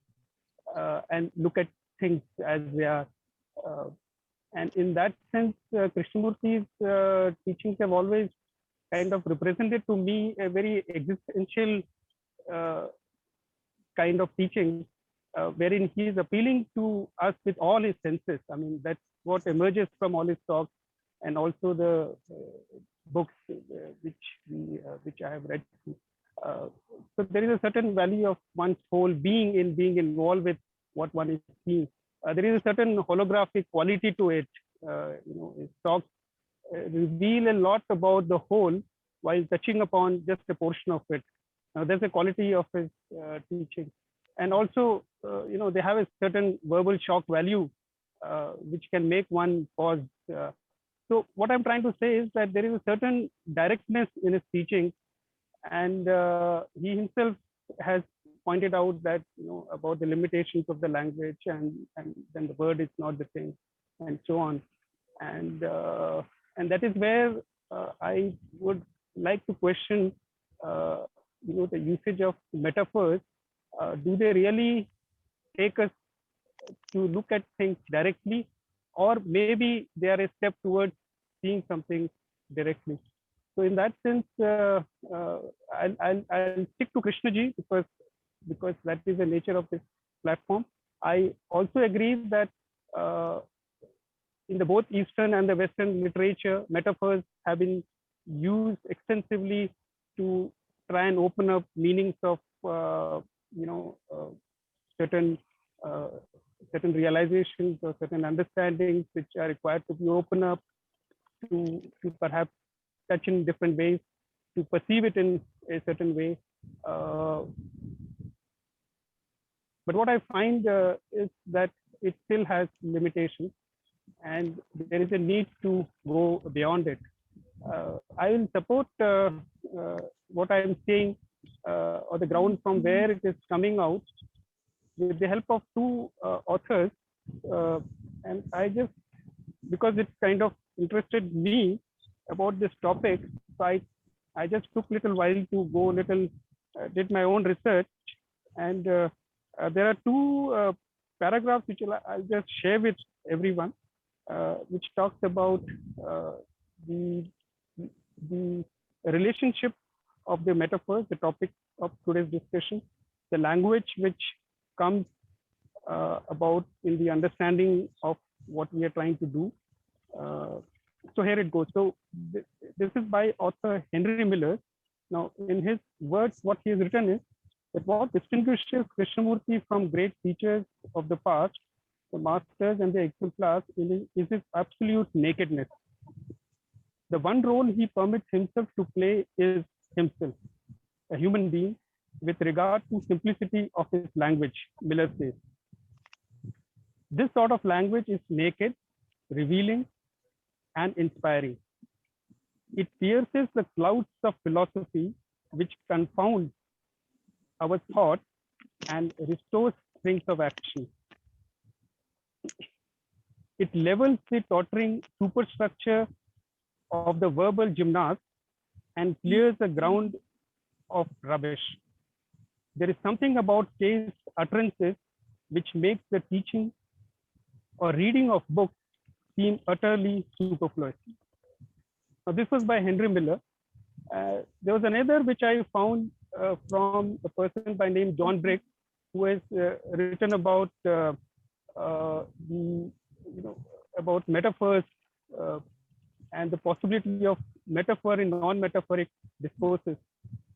and look at things as they are. And in that sense, Krishnamurti's teachings have always kind of represented to me a very existential kind of teaching, wherein he is appealing to us with all his senses. I mean, that's what emerges from all his talks and also the books which I have read. So there is a certain value of one's whole being in being involved with what one is seeing. There is a certain holographic quality to it. His talks reveal a lot about the whole while touching upon just a portion of it. There's a quality of his teaching. And also, they have a certain verbal shock value, which can make one pause. So what I'm trying to say is that there is a certain directness in his teaching. And he himself has pointed out that, about the limitations of the language and then the word is not the same and so on. And that is where I would like to question, the usage of metaphors. Do they really take us to look at things directly, or maybe they are a step towards seeing something directly? So in that sense, I'll stick to Krishnaji because that is the nature of this platform. I also agree that in the both Eastern and the Western literature, metaphors have been used extensively to try and open up meanings of certain realizations or certain understandings which are required to be opened up to perhaps touch in different ways, to perceive it in a certain way. But what I find is that it still has limitations and there is a need to go beyond it. I will support what I am saying or the ground from where it is coming out with the help of two authors. And I just, because it kind of interested me about this topic, so I just took a little while to go did my own research. And there are two paragraphs which I'll just share with everyone, which talks about the relationship of the metaphors, the topic of today's discussion, the language which comes about in the understanding of what we are trying to do. So here it goes. So this is by author Henry Miller. Now, in his words, what he has written is that what distinguishes Krishnamurti from great teachers of the past, the masters and the exemplars, is his absolute nakedness. The one role he permits himself to play is himself, a human being, with regard to simplicity of his language, Miller says. This sort of language is naked, revealing, and inspiring. It pierces the clouds of philosophy which confound our thought and restores springs of action. It levels the tottering superstructure of the verbal gymnast and clears the ground of rubbish. There is something about Kay's utterances which makes the teaching or reading of books seem utterly superfluous. Now, this was by Henry Miller. There was another which I found from a person by name John Brick, who has written about about metaphors and the possibility of metaphor in non-metaphoric discourses.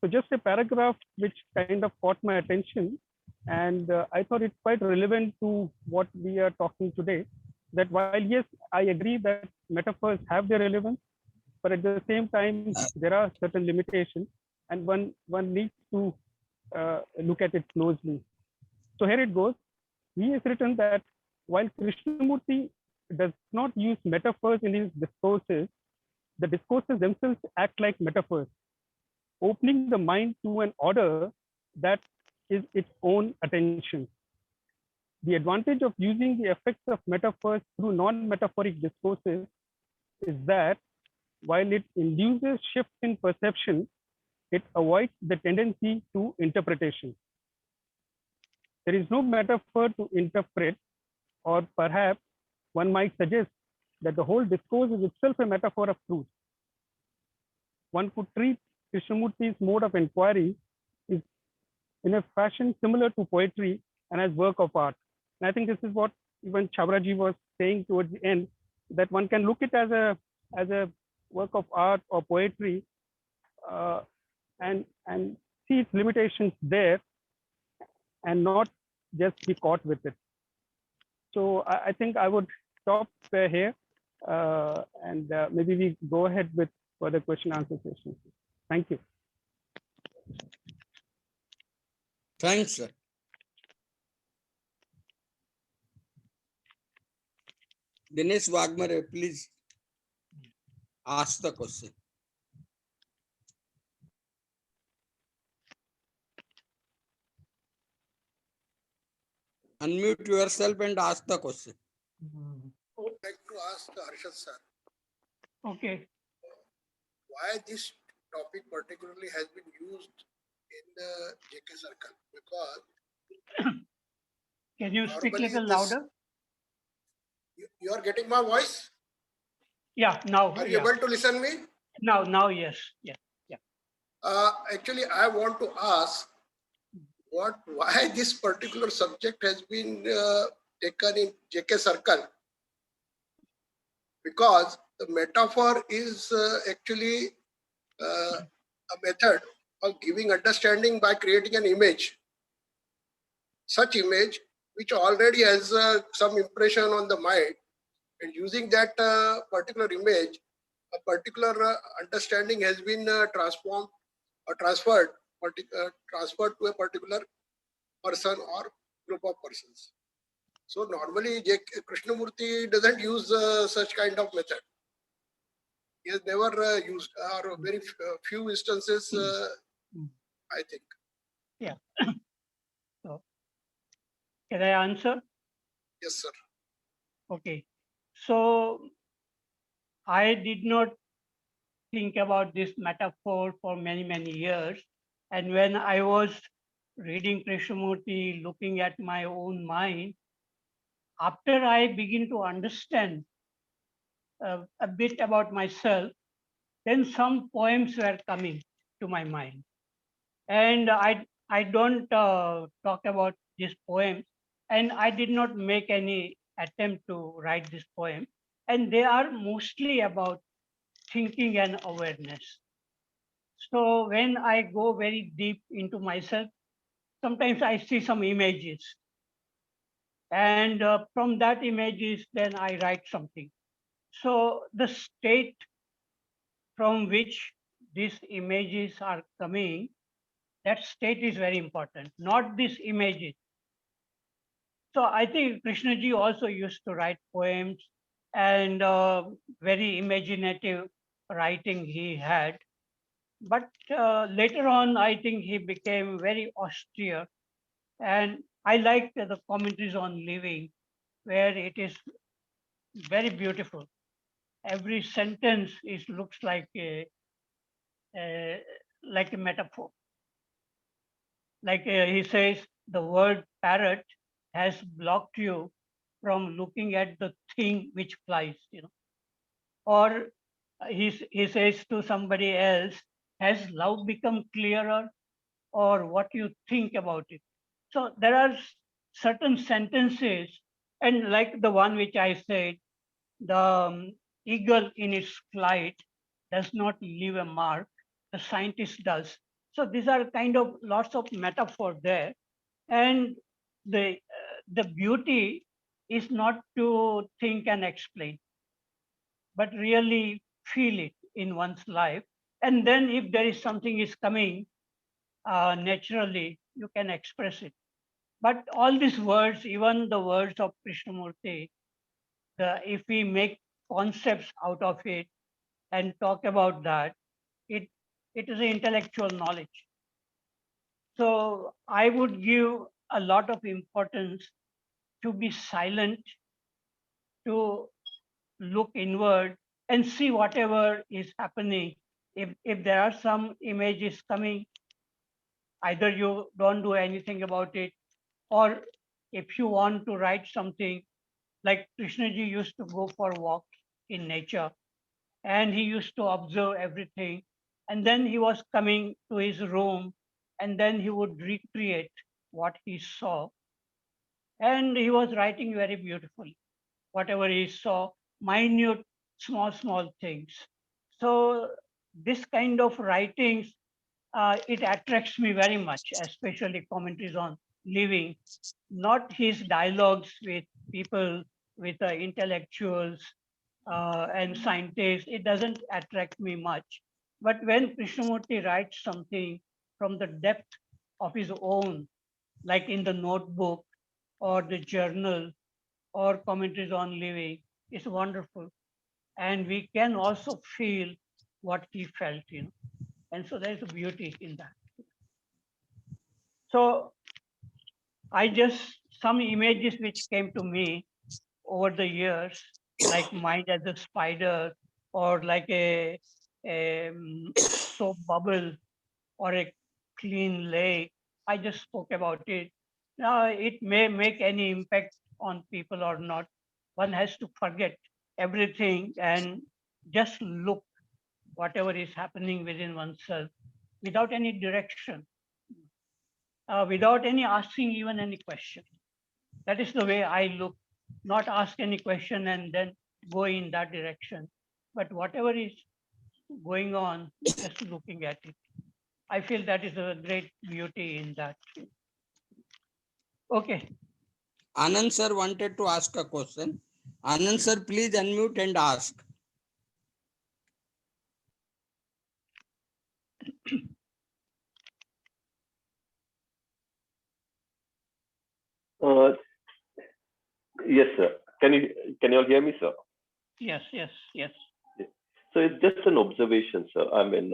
So just a paragraph which kind of caught my attention, and I thought it's quite relevant to what we are talking today. That while yes, I agree that metaphors have their relevance, but at the same time there are certain limitations, and one needs to look at it closely. So here it goes. He has written that while Krishnamurti does not use metaphors in his discourses, the discourses themselves act like metaphors, opening the mind to an order that is its own attention. The advantage of using the effects of metaphors through non-metaphoric discourses is that while it induces shifts in perception, it avoids the tendency to interpretation. There is no metaphor to interpret, or perhaps one might suggest that the whole discourse is itself a metaphor of truth. One could treat Krishnamurti's mode of inquiry is in a fashion similar to poetry and as work of art. And I think this is what even Chhabraji was saying towards the end, that one can look it as a work of art or poetry, and see its limitations there and not just be caught with it. So I think I would stop here, and maybe we go ahead with further question answer sessions. Thank you. Thanks, sir. Dinesh Wagmare, please ask the question. Unmute yourself and ask the question. I would like to ask Arshad sir, Okay. why this topic particularly has been used in the JK circle? Because Can you speak a normally little this, louder? you are getting my voice? Yeah, now. Are you Yeah. able to listen me? Now, yes. Yeah. Actually, I want to ask why this particular subject has been taken in JK circle, because the metaphor is actually a method of giving understanding by creating an image. Such image which already has some impression on the mind, and using that particular image, a particular understanding has been transformed or transferred to a particular person or group of persons. So normally Krishnamurti doesn't use such kind of method. He has never used, or very few instances, I think. Can I answer? Yes, sir. Okay. So I did not think about this metaphor for many, many years. And when I was reading Krishnamurti, looking at my own mind, after I begin to understand a bit about myself, then some poems were coming to my mind. And I don't talk about this poem, and I did not make any attempt to write this poem. And they are mostly about thinking and awareness. So when I go very deep into myself, sometimes I see some images. And from that images, then I write something. So the state from which these images are coming, that state is very important, not these images. So I think Krishnaji also used to write poems, and very imaginative writing he had. But later on, I think he became very austere. And I liked the commentaries on living, where it is very beautiful. Every sentence looks a like a metaphor. Like he says, the word parrot has blocked you from looking at the thing which flies, Or he says to somebody else, has love become clearer, or what you think about it? So there are certain sentences, and like the one which I said, the eagle in its flight does not leave a mark, the scientist does. So these are kind of lots of metaphor there. And the beauty is not to think and explain, but really feel it in one's life. And then if there is something is coming naturally, you can express it. But all these words, even the words of Krishnamurti, if we make concepts out of it and talk about that, it it is intellectual knowledge. So I would give a lot of importance to be silent, to look inward and see whatever is happening. If there are some images coming, either you don't do anything about it, or if you want to write something, like Krishnaji used to go for walks in nature and he used to observe everything. And then he was coming to his room and then he would recreate what he saw. And he was writing very beautifully, whatever he saw, minute, small things. So this kind of writings, it attracts me very much, especially commentaries on living, not his dialogues with people, with intellectuals and scientists. It doesn't attract me much. But when Krishnamurti writes something from the depth of his own, like in the notebook or the journal or commentaries on living, it's wonderful. And we can also feel what he felt, And so there's a beauty in that. So some images which came to me over the years, like mind as a spider, or like a soap bubble, or a clean lake. I just spoke about it. Now, it may make any impact on people or not. One has to forget everything and just look whatever is happening within oneself without any direction, without any asking even any question. That is the way I look, not ask any question and then go in that direction. But whatever is going on, just looking at it. I feel that is a great beauty in that. Okay. Anand sir wanted to ask a question. Anand sir, please unmute and ask. Uh, yes, sir. Can you all hear me, sir? Yes. So it's just an observation, sir. I mean,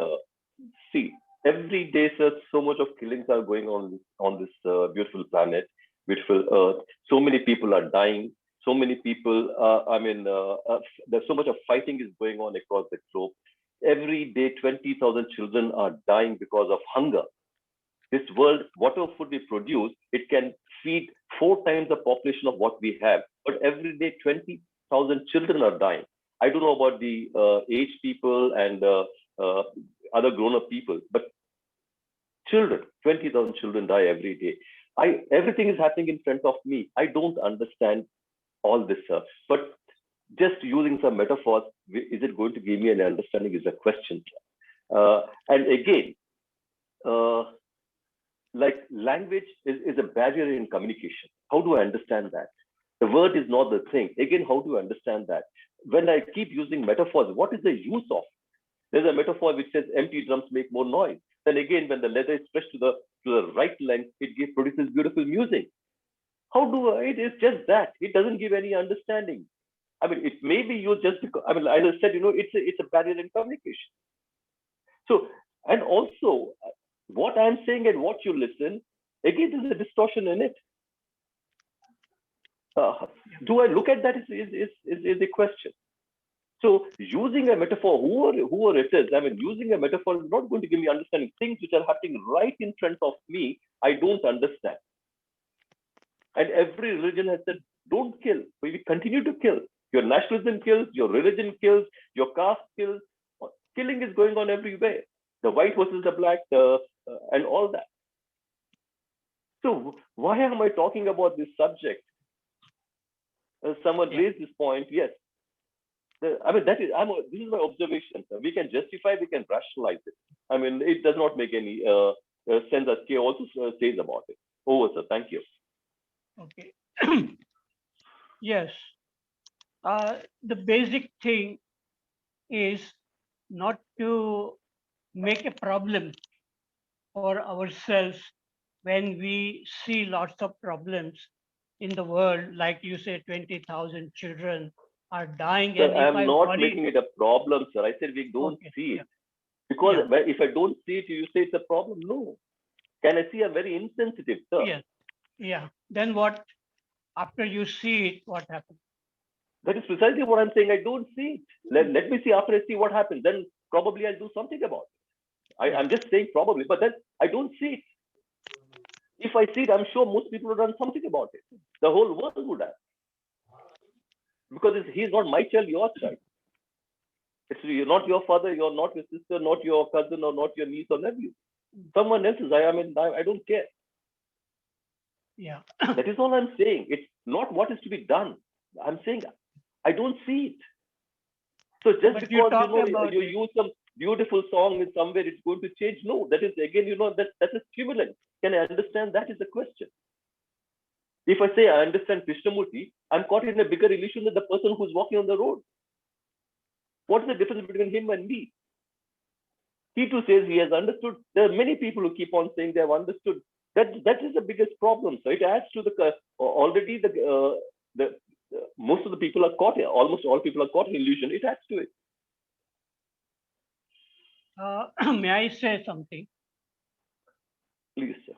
see, every day, sir, so much of killings are going on this beautiful planet, beautiful Earth. So many people are dying. So many people. There's so much of fighting is going on across the globe. Every day, 20,000 children are dying because of hunger. This world, whatever food we produce, it can feed 4 times the population of what we have. But every day, 20,000 children are dying. I don't know about the aged people and other grown-up people, but children, 20,000 children die every day. Everything is happening in front of me. I don't understand all this, sir. But just using some metaphors, is it going to give me an understanding is a question. And again, like language is a barrier in communication. How do I understand that? The word is not the thing. Again, how do I understand that? When I keep using metaphors, what is the use of? There's a metaphor which says empty drums make more noise. Then again, when the leather is stretched to the right length, it produces beautiful music. How do I? It is just that. It doesn't give any understanding. I mean, it may be you just because, I mean, as I said, it's a barrier in communication. So, and also, what I'm saying and what you listen, again, there's a distortion in it. Do I look at that is a question. So using a metaphor, whoever it is, I mean, using a metaphor is not going to give me understanding. Things which are happening right in front of me, I don't understand. And every religion has said, don't kill. We continue to kill. Your nationalism kills, your religion kills, your caste kills. Killing is going on everywhere. The white versus the black, and all that. So why am I talking about this subject? Someone raised this point. Yes. This is my observation. We can justify, we can rationalize it. I mean, it does not make any sense as K also says about it. Over, sir. Thank you. Okay. Yes. The basic thing is not to make a problem for ourselves when we see lots of problems in the world, like you say, 20,000 children are dying. Sir, And I if am I not worry, making it a problem, sir. I said we don't okay, see it. yeah, Because yeah. if I don't see it, you say it's a problem. No. Can I see? I'm very insensitive, sir. Yes, yeah. Then what? After you see it, what happens? That is precisely what I'm saying. I don't see it. Let me see after I see what happens. Then probably I'll do something about it. I'm just saying probably, but then I don't see it. If I see it, I'm sure most people would have done something about it. The whole world would have. Because he's not my child, your child. You're not your father, you're not your sister, not your cousin, or not your niece or nephew. Someone else's. I don't care. Yeah. That is all I'm saying. It's not what is to be done. I'm saying I don't see it. So just But because talked about you it. use some beautiful song in somewhere, it's going to change. No, that is again, that's a stimulant. Can I understand? That is the question. If I say I understand Krishnamurti, I'm caught in a bigger illusion than the person who's walking on the road. What's the difference between him and me? He too says he has understood. There are many people who keep on saying they have understood. That is the biggest problem. So it adds to the already most of the people are caught here. Almost all people are caught in illusion. It adds to it. May I say something? Please, sir.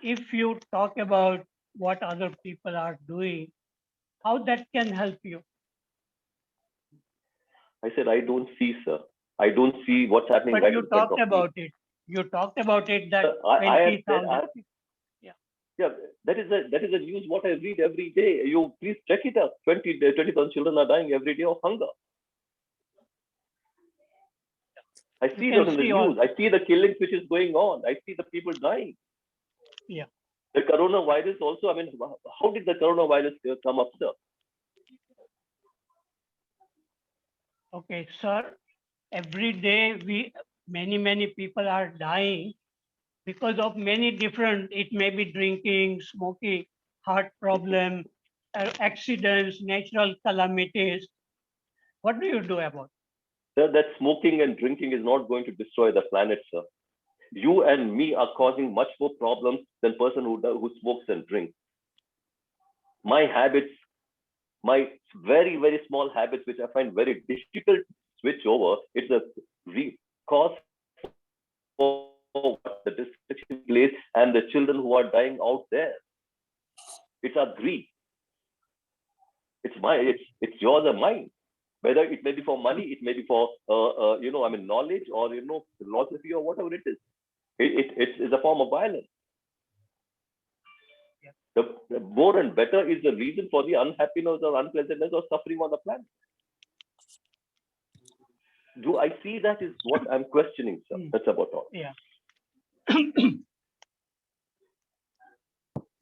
If you talk about what other people are doing, how that can help you? I said I don't see, sir. I don't see what's happening But right you in front talked of me. about it. You talked about it that I have said, 20,000. yeah, that is a news what I read every day. You please check it out. 20,000 children are dying every day of hunger. I see can that in the see news. all- I see the killings which is going on. I see the people dying. Yeah. The coronavirus also. I mean, how did the coronavirus come up, sir? Okay, sir. Every day many people are dying because of many different, it may be drinking, smoking, heart problem, accidents, natural calamities. What do you do about it? Sir, that smoking and drinking is not going to destroy the planet, sir. You and me are causing much more problems than person who smokes and drinks. My habits, my very, very small habits, which I find very difficult to switch over, it's a cause for the destruction place and the children who are dying out there. It's our greed. It's yours or mine. Whether it may be for money, it may be for knowledge or philosophy or whatever it is. It's a form of violence. The more and better is the reason for the unhappiness or unpleasantness or suffering on the planet. Do I see that is what I'm questioning, sir? That's about all. Yeah.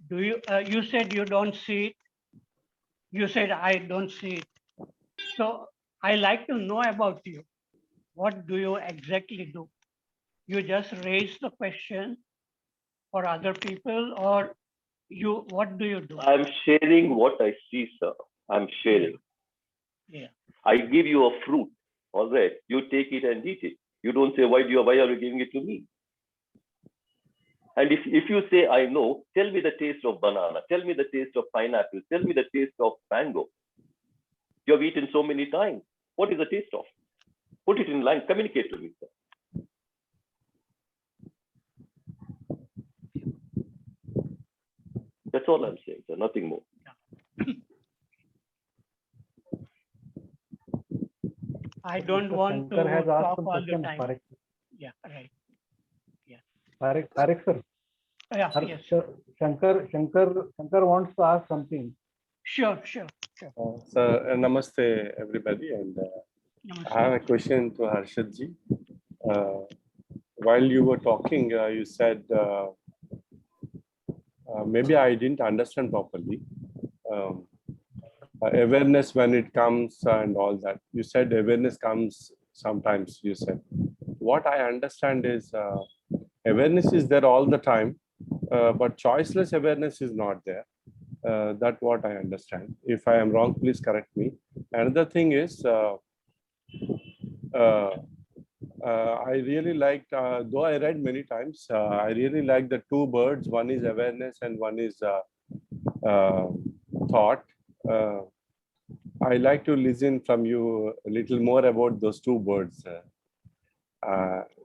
Do you? You said you don't see it. You said I don't see it. So I like to know about you. What do you exactly do? You just raise the question for other people, or what do you do? I'm sharing what I see, sir. I'm sharing. Yeah. I give you a fruit. All right. You take it and eat it. You don't say, why are you giving it to me? And if you say, I know, tell me the taste of banana. Tell me the taste of pineapple. Tell me the taste of mango. You have eaten so many times. What is the taste of? Put it in line. Communicate to me, sir. That's all I'm saying, sir. Nothing more. I don't Mr. want Shankar to has asked talk some all the questions, time. Parekh. Yeah, right. Parekh, sir. Yeah, yes. Shankar wants to ask something. Sure. So, namaste everybody, and Namaste. I have a question to Harshad ji. While you were talking, you said maybe I didn't understand properly. Awareness when it comes and all that. You said awareness comes sometimes. You said what I understand is awareness is there all the time, but choiceless awareness is not there. That's what I understand. If I am wrong, please correct me. Another thing is, I really liked, though I read many times, I really like the two birds. One is awareness and one is thought. I like to listen from you a little more about those two birds.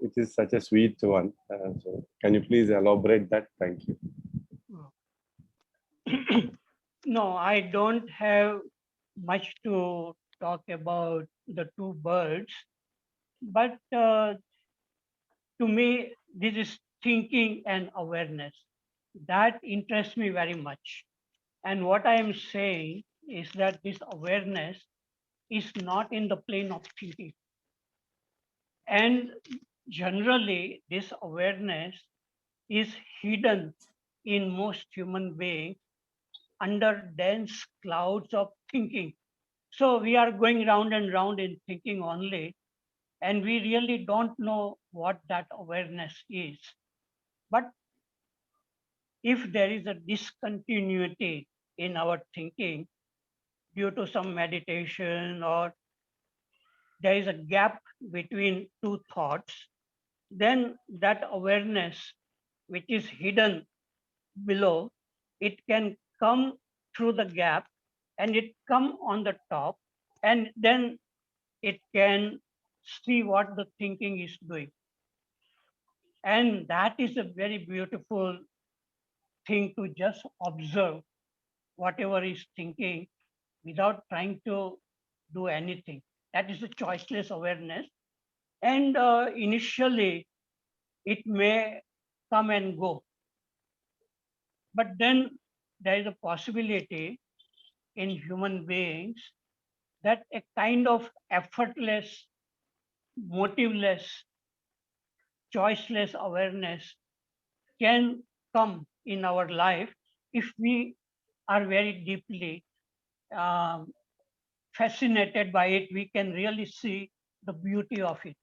It is such a sweet one. So can you please elaborate that? Thank you. No, I don't have much to talk about the two birds, but to me, this is thinking and awareness. That interests me very much. And what I am saying is that this awareness is not in the plane of thinking. And generally, this awareness is hidden in most human beings under dense clouds of thinking. So we are going round and round in thinking only, and we really don't know what that awareness is. But if there is a discontinuity in our thinking due to some meditation, or there is a gap between two thoughts, then that awareness, which is hidden below, it can come through the gap and it come on the top, and then it can see what the thinking is doing. And that is a very beautiful thing, to just observe whatever is thinking without trying to do anything. That is a choiceless awareness. And initially, it may come and go. But then there is a possibility in human beings that a kind of effortless, motiveless, choiceless awareness can come in our life if we are very deeply fascinated by it. We can really see the beauty of it.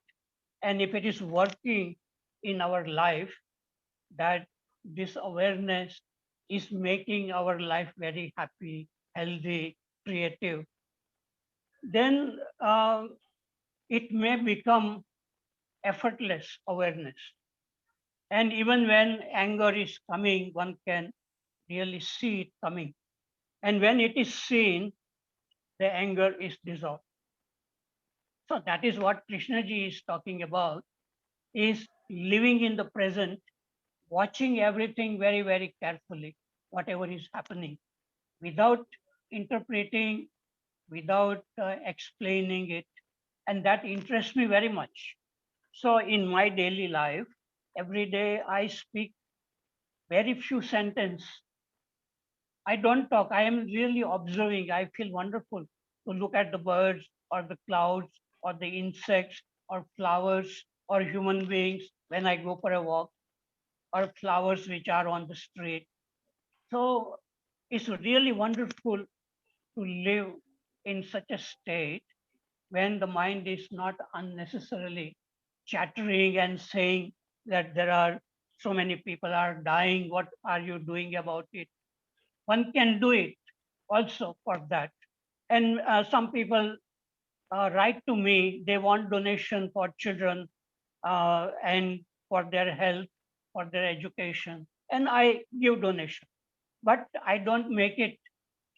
And if it is working in our life, that this awareness is making our life very happy, healthy, creative, then it may become effortless awareness. And even when anger is coming, one can really see it coming. And when it is seen, the anger is dissolved. So that is what Krishnaji is talking about, is living in the present, watching everything very, very carefully, whatever is happening, without interpreting, without explaining it. And that interests me very much. So in my daily life, every day I speak very few sentences. I don't talk. I am really observing. I feel wonderful to look at the birds or the clouds or the insects or flowers or human beings when I go for a walk, or flowers which are on the street. So it's really wonderful to live in such a state when the mind is not unnecessarily chattering and saying that there are so many people are dying, what are you doing about it? One can do it also for that. And some people write to me, they want donation for children and for their health, for their education, and I give donation. But I don't make it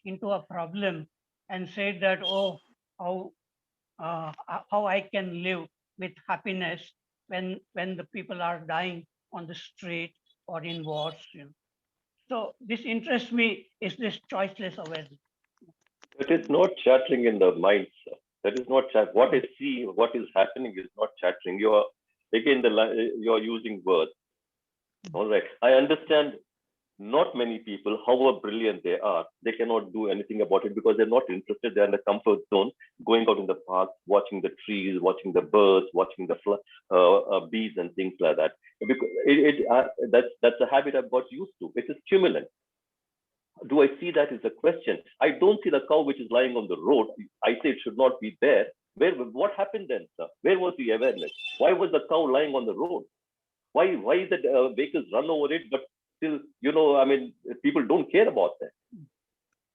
into a problem and say that, oh, how how I can live with happiness when the people are dying on the street or in wars. So this interests me, is this choiceless awareness. That is not chattering in the mind, sir. That is not chat. What I see, what is happening is not chattering. You are again you are using words. All right. I understand. Not many people, however brilliant they are, they cannot do anything about it because they're not interested. They're in the comfort zone, going out in the park, watching the trees, watching the birds, watching the bees and things like that. Because that's a habit I've got used to. It's a stimulant. Do I see that is a question? I don't see the cow which is lying on the road. I say it should not be there. What happened then, sir? Where was the awareness? Why was the cow lying on the road? Why is the vehicles run over it, but still, I mean, people don't care about that.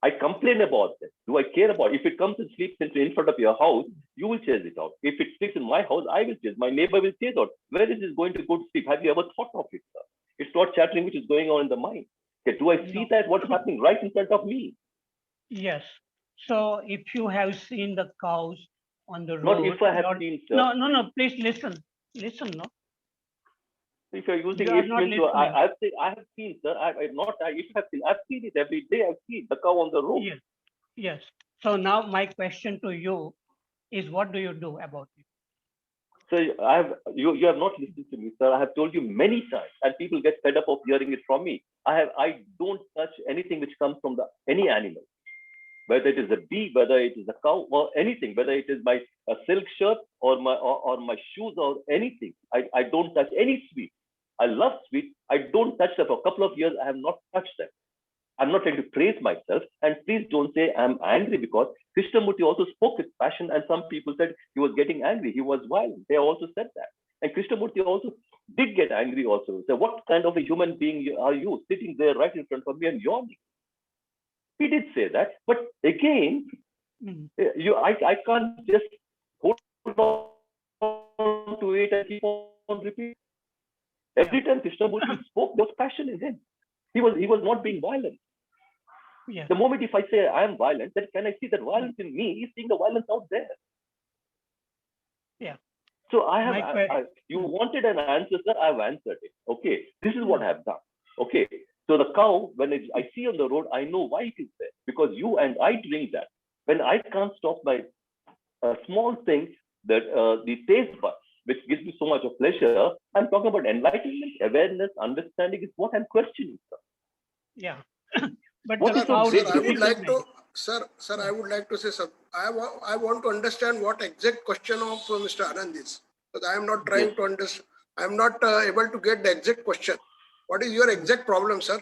I complain about that. Do I care about it? If it comes and sleeps in front of your house, you will chase it out. If it sleeps in my house, I will chase. My neighbor will chase out. Where is it going to go to sleep? Have you ever thought of it, sir? It's not chattering which is going on in the mind. Okay, do I see No. that? What's happening right in front of me? Yes. So if you have seen the cows on the road. Not if I have you're- seen, sir. No, please listen. Listen, no. If you're using You are if not means to, listening. I have seen, sir. I've seen it every day. I've seen the cow on the road. Yes. Yes. So now my question to you is, what do you do about it? So you have not listened to me, sir. I have told you many times, and people get fed up of hearing it from me. I don't touch anything which comes from any animal, whether it is a bee, whether it is a cow, or anything, whether it is a silk shirt or my shoes or anything. I don't touch any sweet. I love sweet. I don't touch them. For a couple of years, I have not touched them. I'm not trying to praise myself. And please don't say I'm angry, because Krishnamurti also spoke with passion, and some people said he was getting angry. He was violent. They also said that. And Krishnamurti also did get angry also. So what kind of a human being are you, sitting there right in front of me and yawning? He did say that. But again, Mm. I can't just hold on to it and keep on repeating. Every time Krishnamurti spoke, there was passion in him. He was not being violent. Yes. The moment if I say I am violent, then can I see that violence in me? He's seeing the violence out there. Yeah. So you wanted an answer, sir. I've answered it. Okay, this is what I have done. Okay, so the cow, when I see on the road, I know why it is there, because you and I drink that. When I can't stop by a small thing, that the taste buds, which gives me so much of pleasure, I'm talking about enlightenment, awareness, understanding is what I'm questioning, sir. Yeah. But What the is so cow great? Sir, I would repeatedly like to, sir, I would like to say something. I want to understand what exact question of Mr. Anand is, because I am not trying to understand. I am not able to get the exact question. What is your exact problem, sir?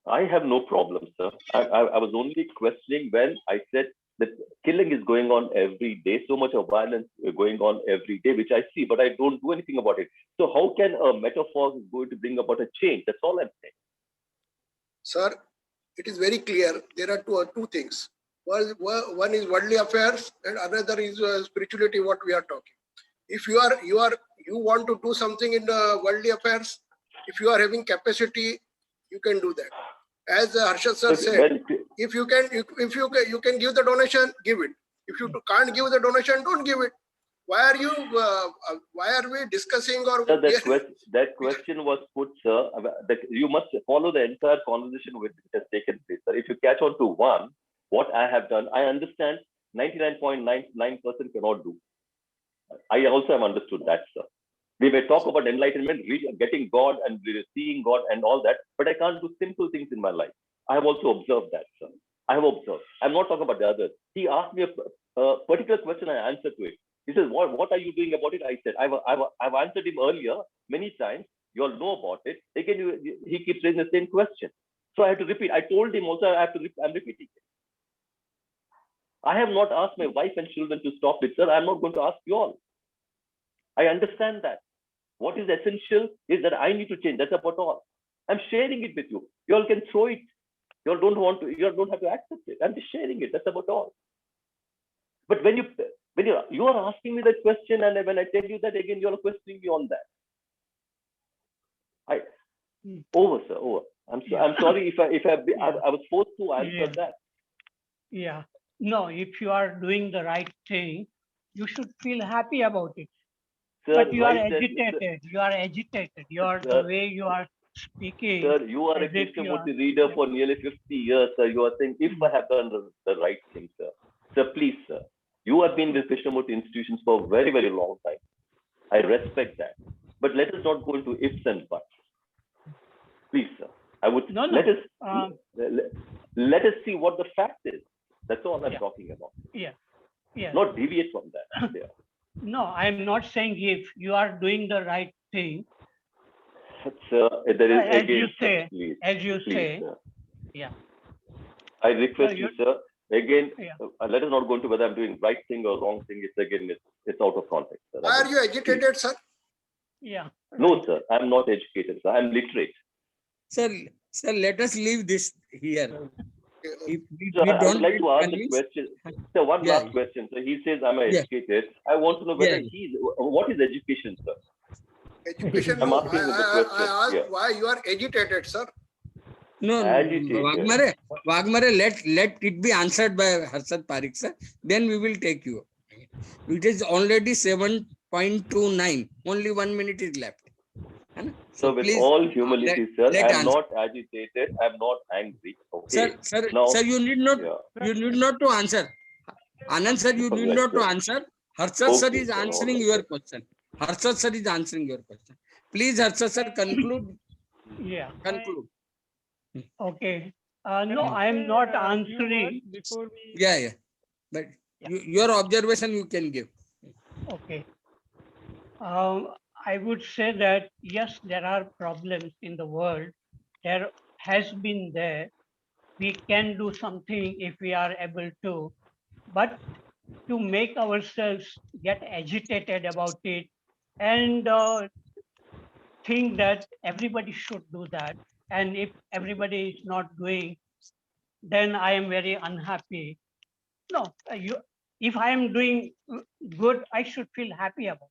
I have no problem, sir. I was only questioning when I said that killing is going on every day, so much of violence going on every day, which I see, but I don't do anything about it. So how can a metaphor is going to bring about a change? That's all I'm saying. Sir, it is very clear. There are two things. One is worldly affairs, and another is spirituality. What we are talking. If you want to do something in worldly affairs, if you are having capacity, you can do that. As Harshad sir said, if you can give the donation, give it. If you can't give the donation, don't give it. Why are we discussing or? Sir, that question was put, sir. You must follow the entire conversation which has taken place, sir. If you catch on to one, what I have done, I understand 99.99% cannot do. I also have understood that, sir. We may talk about enlightenment, getting God and seeing God and all that, but I can't do simple things in my life. I have also observed that, sir. I have observed. I'm not talking about the others. He asked me a particular question, I answered to it. He says, what are you doing about it? I said, I've answered him earlier many times. You all know about it. Again, he keeps raising the same question. So I have to repeat. I told him also, I'm repeating it. I have not asked my wife and children to stop it, sir. I'm not going to ask you all. I understand that. What is essential is that I need to change. That's about all. I'm sharing it with you. You all can throw it. You all don't want to. You all don't have to accept it. I'm just sharing it. That's about all. But when you are asking me that question, and when I tell you that again, you are questioning me on that. Over, sir. Over. I'm sorry if I was forced to answer that. Yeah. No, if you are doing the right thing, you should feel happy about it. Sir, But you are right then, agitated. You are agitated. The Sir, way you are speaking. Sir, you are a as if you are- Krishnamurti reader for nearly 50 years, sir. You are saying, if I have done the right thing, sir. Sir, please, sir. You have been with Krishnamurti institutions for a very, very long time. I respect that. But let us not go into ifs and buts. Please, sir. I would No, no. let us see what the fact is. That's all I'm Yeah. talking about. Yeah. Not deviate from that. Yeah. No, I am not saying if you are doing the right thing. Sir, there is As again, you sir, say, please. as you Please, say, sir. yeah. I request No, you, sir. Again, Yeah. let us not go into whether I'm doing right thing or wrong thing. It's out of context. Sir. Why are you agitated, sir? Yeah. No, right. sir. I'm not educated, sir. I'm literate. Sir, let us leave this here. Okay, If So we I would don't like get to ask a convinced, question. So one Yeah, last question. So he says I'm Yeah. educated. I want to know whether Yeah. what is education, sir? Education, I'm no. asking the I question. asked Yeah. why you are agitated, sir. No, Agitated. Wagmare, let it be answered by Harshad Parikh, sir. Then we will take you. It is already 7:29. Only 1 minute is left. है ना? So So with please, all humility, sir, let I'm answer. not agitated. I'm not angry. Okay. Sir, Now, you need not, yeah. you need not to answer. Anand sir, you need Right, not to sir. answer. Harshad sir Okay, is sir. All answering right, your sir. question. Harshad sir is answering your question. Please, Harshad sir, conclude. Yeah. Conclude. Okay. No, Can I am say not a few words answering. before we. Yeah. But Yeah. your observation you can give. Okay. I would say that yes, there are problems in the world. There has been there. We can do something if we are able to, but to make ourselves get agitated about it and think that everybody should do that. And if everybody is not doing, then I am very unhappy. No, if I am doing good, I should feel happy about it.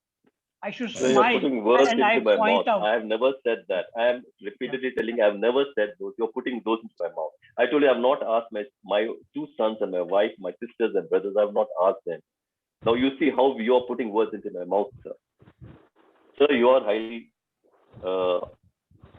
I should So you're smile putting words and into I my point mouth. out. I have never said that. I am repeatedly telling you, I've never said those. You're putting those into my mouth. I told you I've not asked my two sons and my wife, my sisters and brothers. I've not asked them. Now you see how you're putting words into my mouth, sir. Sir, you are highly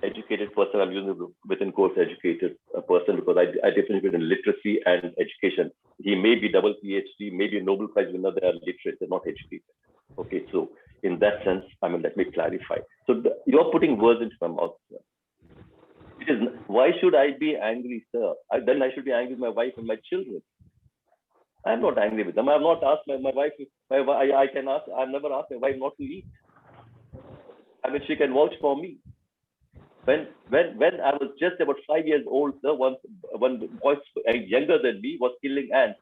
educated person. I'm using the within quotes educated person because I differentiate in literacy and education. He may be double PhD, maybe a Nobel Prize winner. They are literate. They're not educated. Okay, so in that sense, I mean, let me clarify. So you're putting words into my mouth, sir. It is, why should I be angry, sir? Then I should be angry with my wife and my children. I'm not angry with them. I've not asked my wife. I can ask. I've never asked my wife not to eat. I mean, she can vouch for me. When I was just about 5 years old, sir, one boy younger than me was killing ants.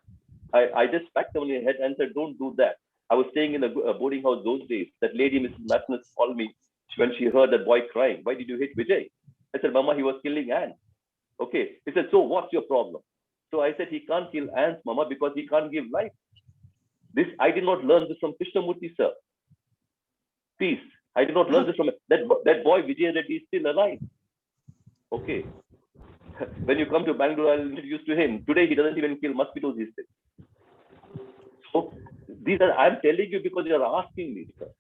I just smacked him on the head and said, "Don't do that." I was staying in a boarding house those days. That lady, Mrs. Magnus, called me when she heard that boy crying. "Why did you hit Vijay?" I said, "Mama, he was killing ants." Okay. He said, "So what's your problem?" So I said, "He can't kill ants, Mama, because he can't give life." This I did not learn this from Krishnamurti, sir. Please, I did not learn this from that boy Vijay Reddy is still alive. Okay. When you come to Bangalore, I'll introduce to him. Today he doesn't even kill mosquitoes, he said. So these are I'm telling you because you are asking me, sir.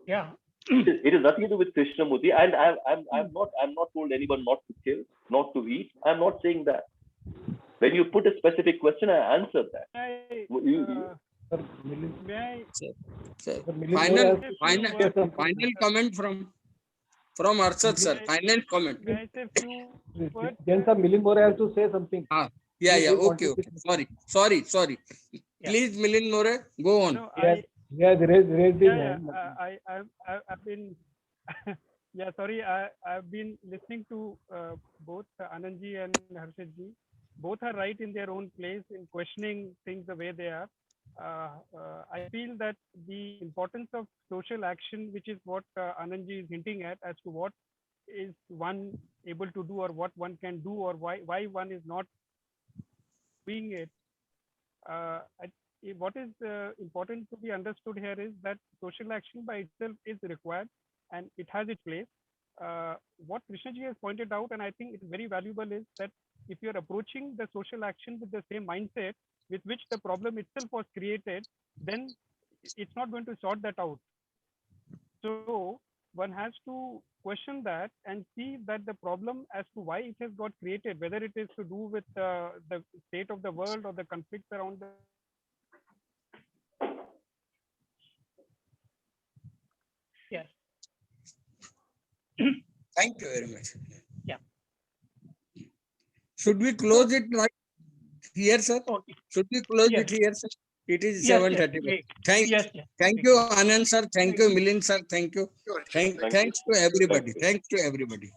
Yeah. It is nothing to do with Krishnamurti, and I'm not told anyone not to kill, not to eat. I'm not saying that. When you put a specific question, I answer that. May I Sir, final comment from Arshad sir. Final comment. may I say a few words? Then sir, Milind More has to say something. Yeah. He Okay. wanted Sorry. Yeah. Please, Milind More, go on. No, He has raised his yeah, hand. I've been yeah, sorry, I've been listening to both Anandji and Harshadji. Both are right in their own place in questioning things the way they are. I feel that the importance of social action, which is what Anandji is hinting at, as to what is one able to do or what one can do or why one is not doing it. What is important to be understood here is that social action by itself is required and it has its place. What Krishnaji has pointed out, and I think it's very valuable, is that if you're approaching the social action with the same mindset with which the problem itself was created, then it's not going to sort that out. So one has to question that and see that the problem as to why it has got created, whether it is to do with the state of the world or the conflicts around the Yes. Thank you very much. Yeah. Should we close it right here, sir? Okay. Should we close Yes. it here, sir? It is Yes. 7:30. Yes. Thank you, Anand sir. Thank you, Milind sir. Thank you. Sure, sure. Thank you. Thanks to everybody. Thank you. Thanks to everybody.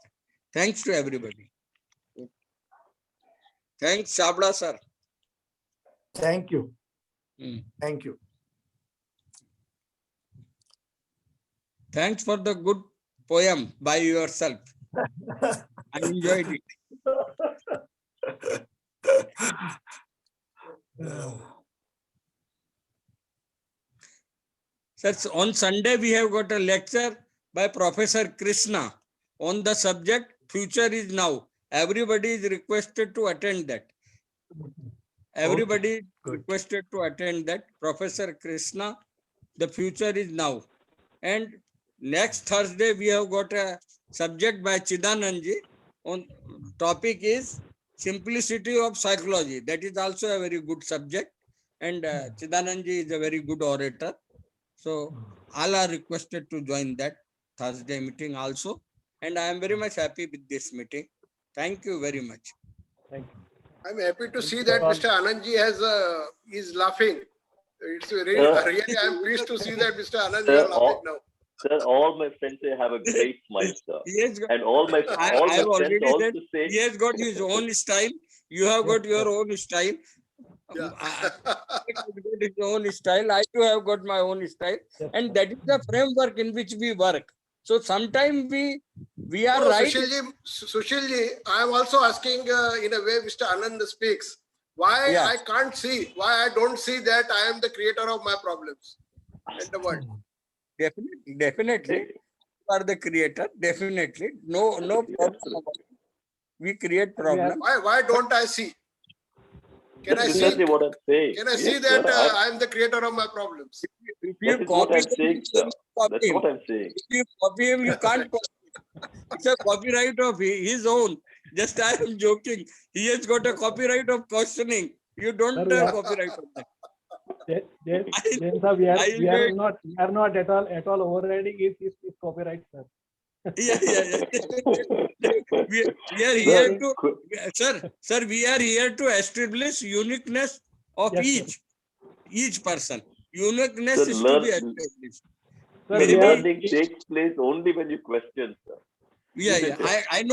Thanks to everybody. Thanks, Chabda sir. Thank you. Hmm. Thank you. Thanks for the good poem by yourself. I enjoyed it. Sir, on Sunday we have got a lecture by Professor Krishna on the subject Future is Now. Everybody is requested to attend that. Everybody is good. requested to attend that. Professor Krishna, the future is now. And next Thursday we have got a subject by Chidananji on topic is simplicity of psychology. That is also a very good subject. And Chidananji is a very good orator. So all are requested to join that Thursday meeting also. And I am very much happy with this meeting. Thank you very much. Thank you. I'm happy to see that Mr. Anandji is laughing. It's really, really, I'm pleased to see that Mr. Anand, you are laughing now. Sir, all my friends say have a great smile, sir. He has got, And all my I have friends already also said say, he has got his own style. You have got your own style. Yeah. I have got his own style. I too have got my own style. Yes, And that is the framework in which we work. So sometimes we are No, right. Sushilji, I am also asking in a way Mr. Anand speaks. Why Yeah. I can't see, why I don't see that I am the creator of my problems in the world. Definitely. You are the creator. Definitely. No problem about it. We create problems. Why don't I see? Can I that's see? exactly what I'm saying. Can I Yes, see that sir, I am the creator of my problems? If that you is what copy I'm saying, sir. That's him, what I'm saying. if you copy him, you can't copy. It's a copyright of his own. Just I am joking. He has got a copyright of questioning. You don't Sir, we have are- copyright of that. Jain sir, we are enjoyed- not at all overriding his copyright, sir. Yeah. We are Sir, here to, sir, we are here to establish uniqueness of Yes, each person. Uniqueness Sir, is to be established. Sir, Maybe- learning takes place only when you question, sir. Yeah. I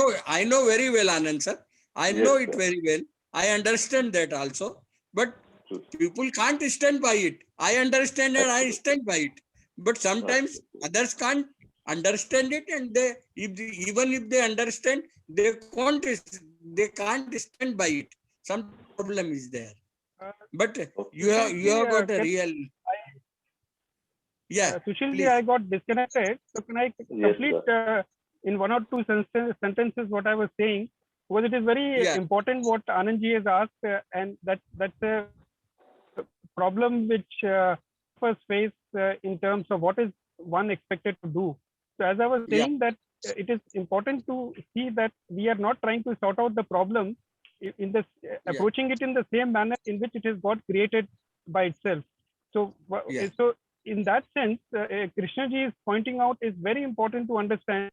know very well, Anand sir. I Yes, know it sir. very well. I understand that also. But True. people can't stand by it. I understand and I stand by it. But sometimes others can't understand it, and even if they understand, they can't stand by it. Some problem is there. But you have got a real. Yeah. Sushilji, please. I got disconnected. So can I Yes, complete in one or two sentences what I was saying? Because it is very Yeah. important what Anandji has asked, and that's a problem which first face in terms of what is one expected to do. So as I was Yeah. saying that it is important to see that we are not trying to sort out the problem in this approaching it in the same manner in which it has got created by itself. So Yeah. so in that sense, Krishnaji is pointing out is very important to understand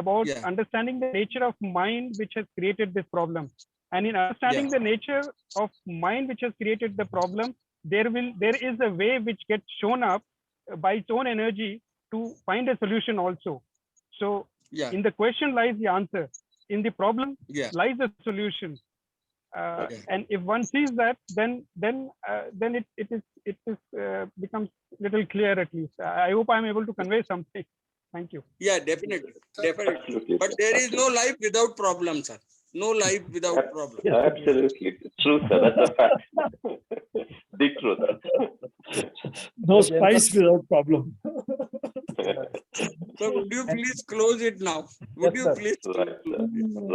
about Yeah. understanding the nature of mind which has created this problem. And in understanding the nature of mind which has created the problem, there is a way which gets shown up by its own energy to find a solution also. So Yeah. in the question lies the answer. In the problem Yeah. lies the solution. Yeah. And if one sees that, then it becomes little clear at least. I hope I'm able to convey something. Thank you. Yeah, definitely. Definitely. Absolutely. But there is no life without problems, sir. No life without problem. Absolutely. True, sir. That's a fact. Big truth. No spice without problem. So would you please close it now? Would Yes, you sir. please? Right, sir.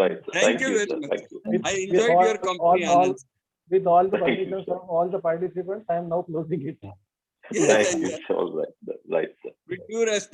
Right, sir. Thank you very sir. much. Thank you. I With enjoyed your company, Anand. with all the Thank you, permissions sir. from all the participants, I am now closing it. Yeah, Thank you. yeah. All right. Right, sir. With due respect.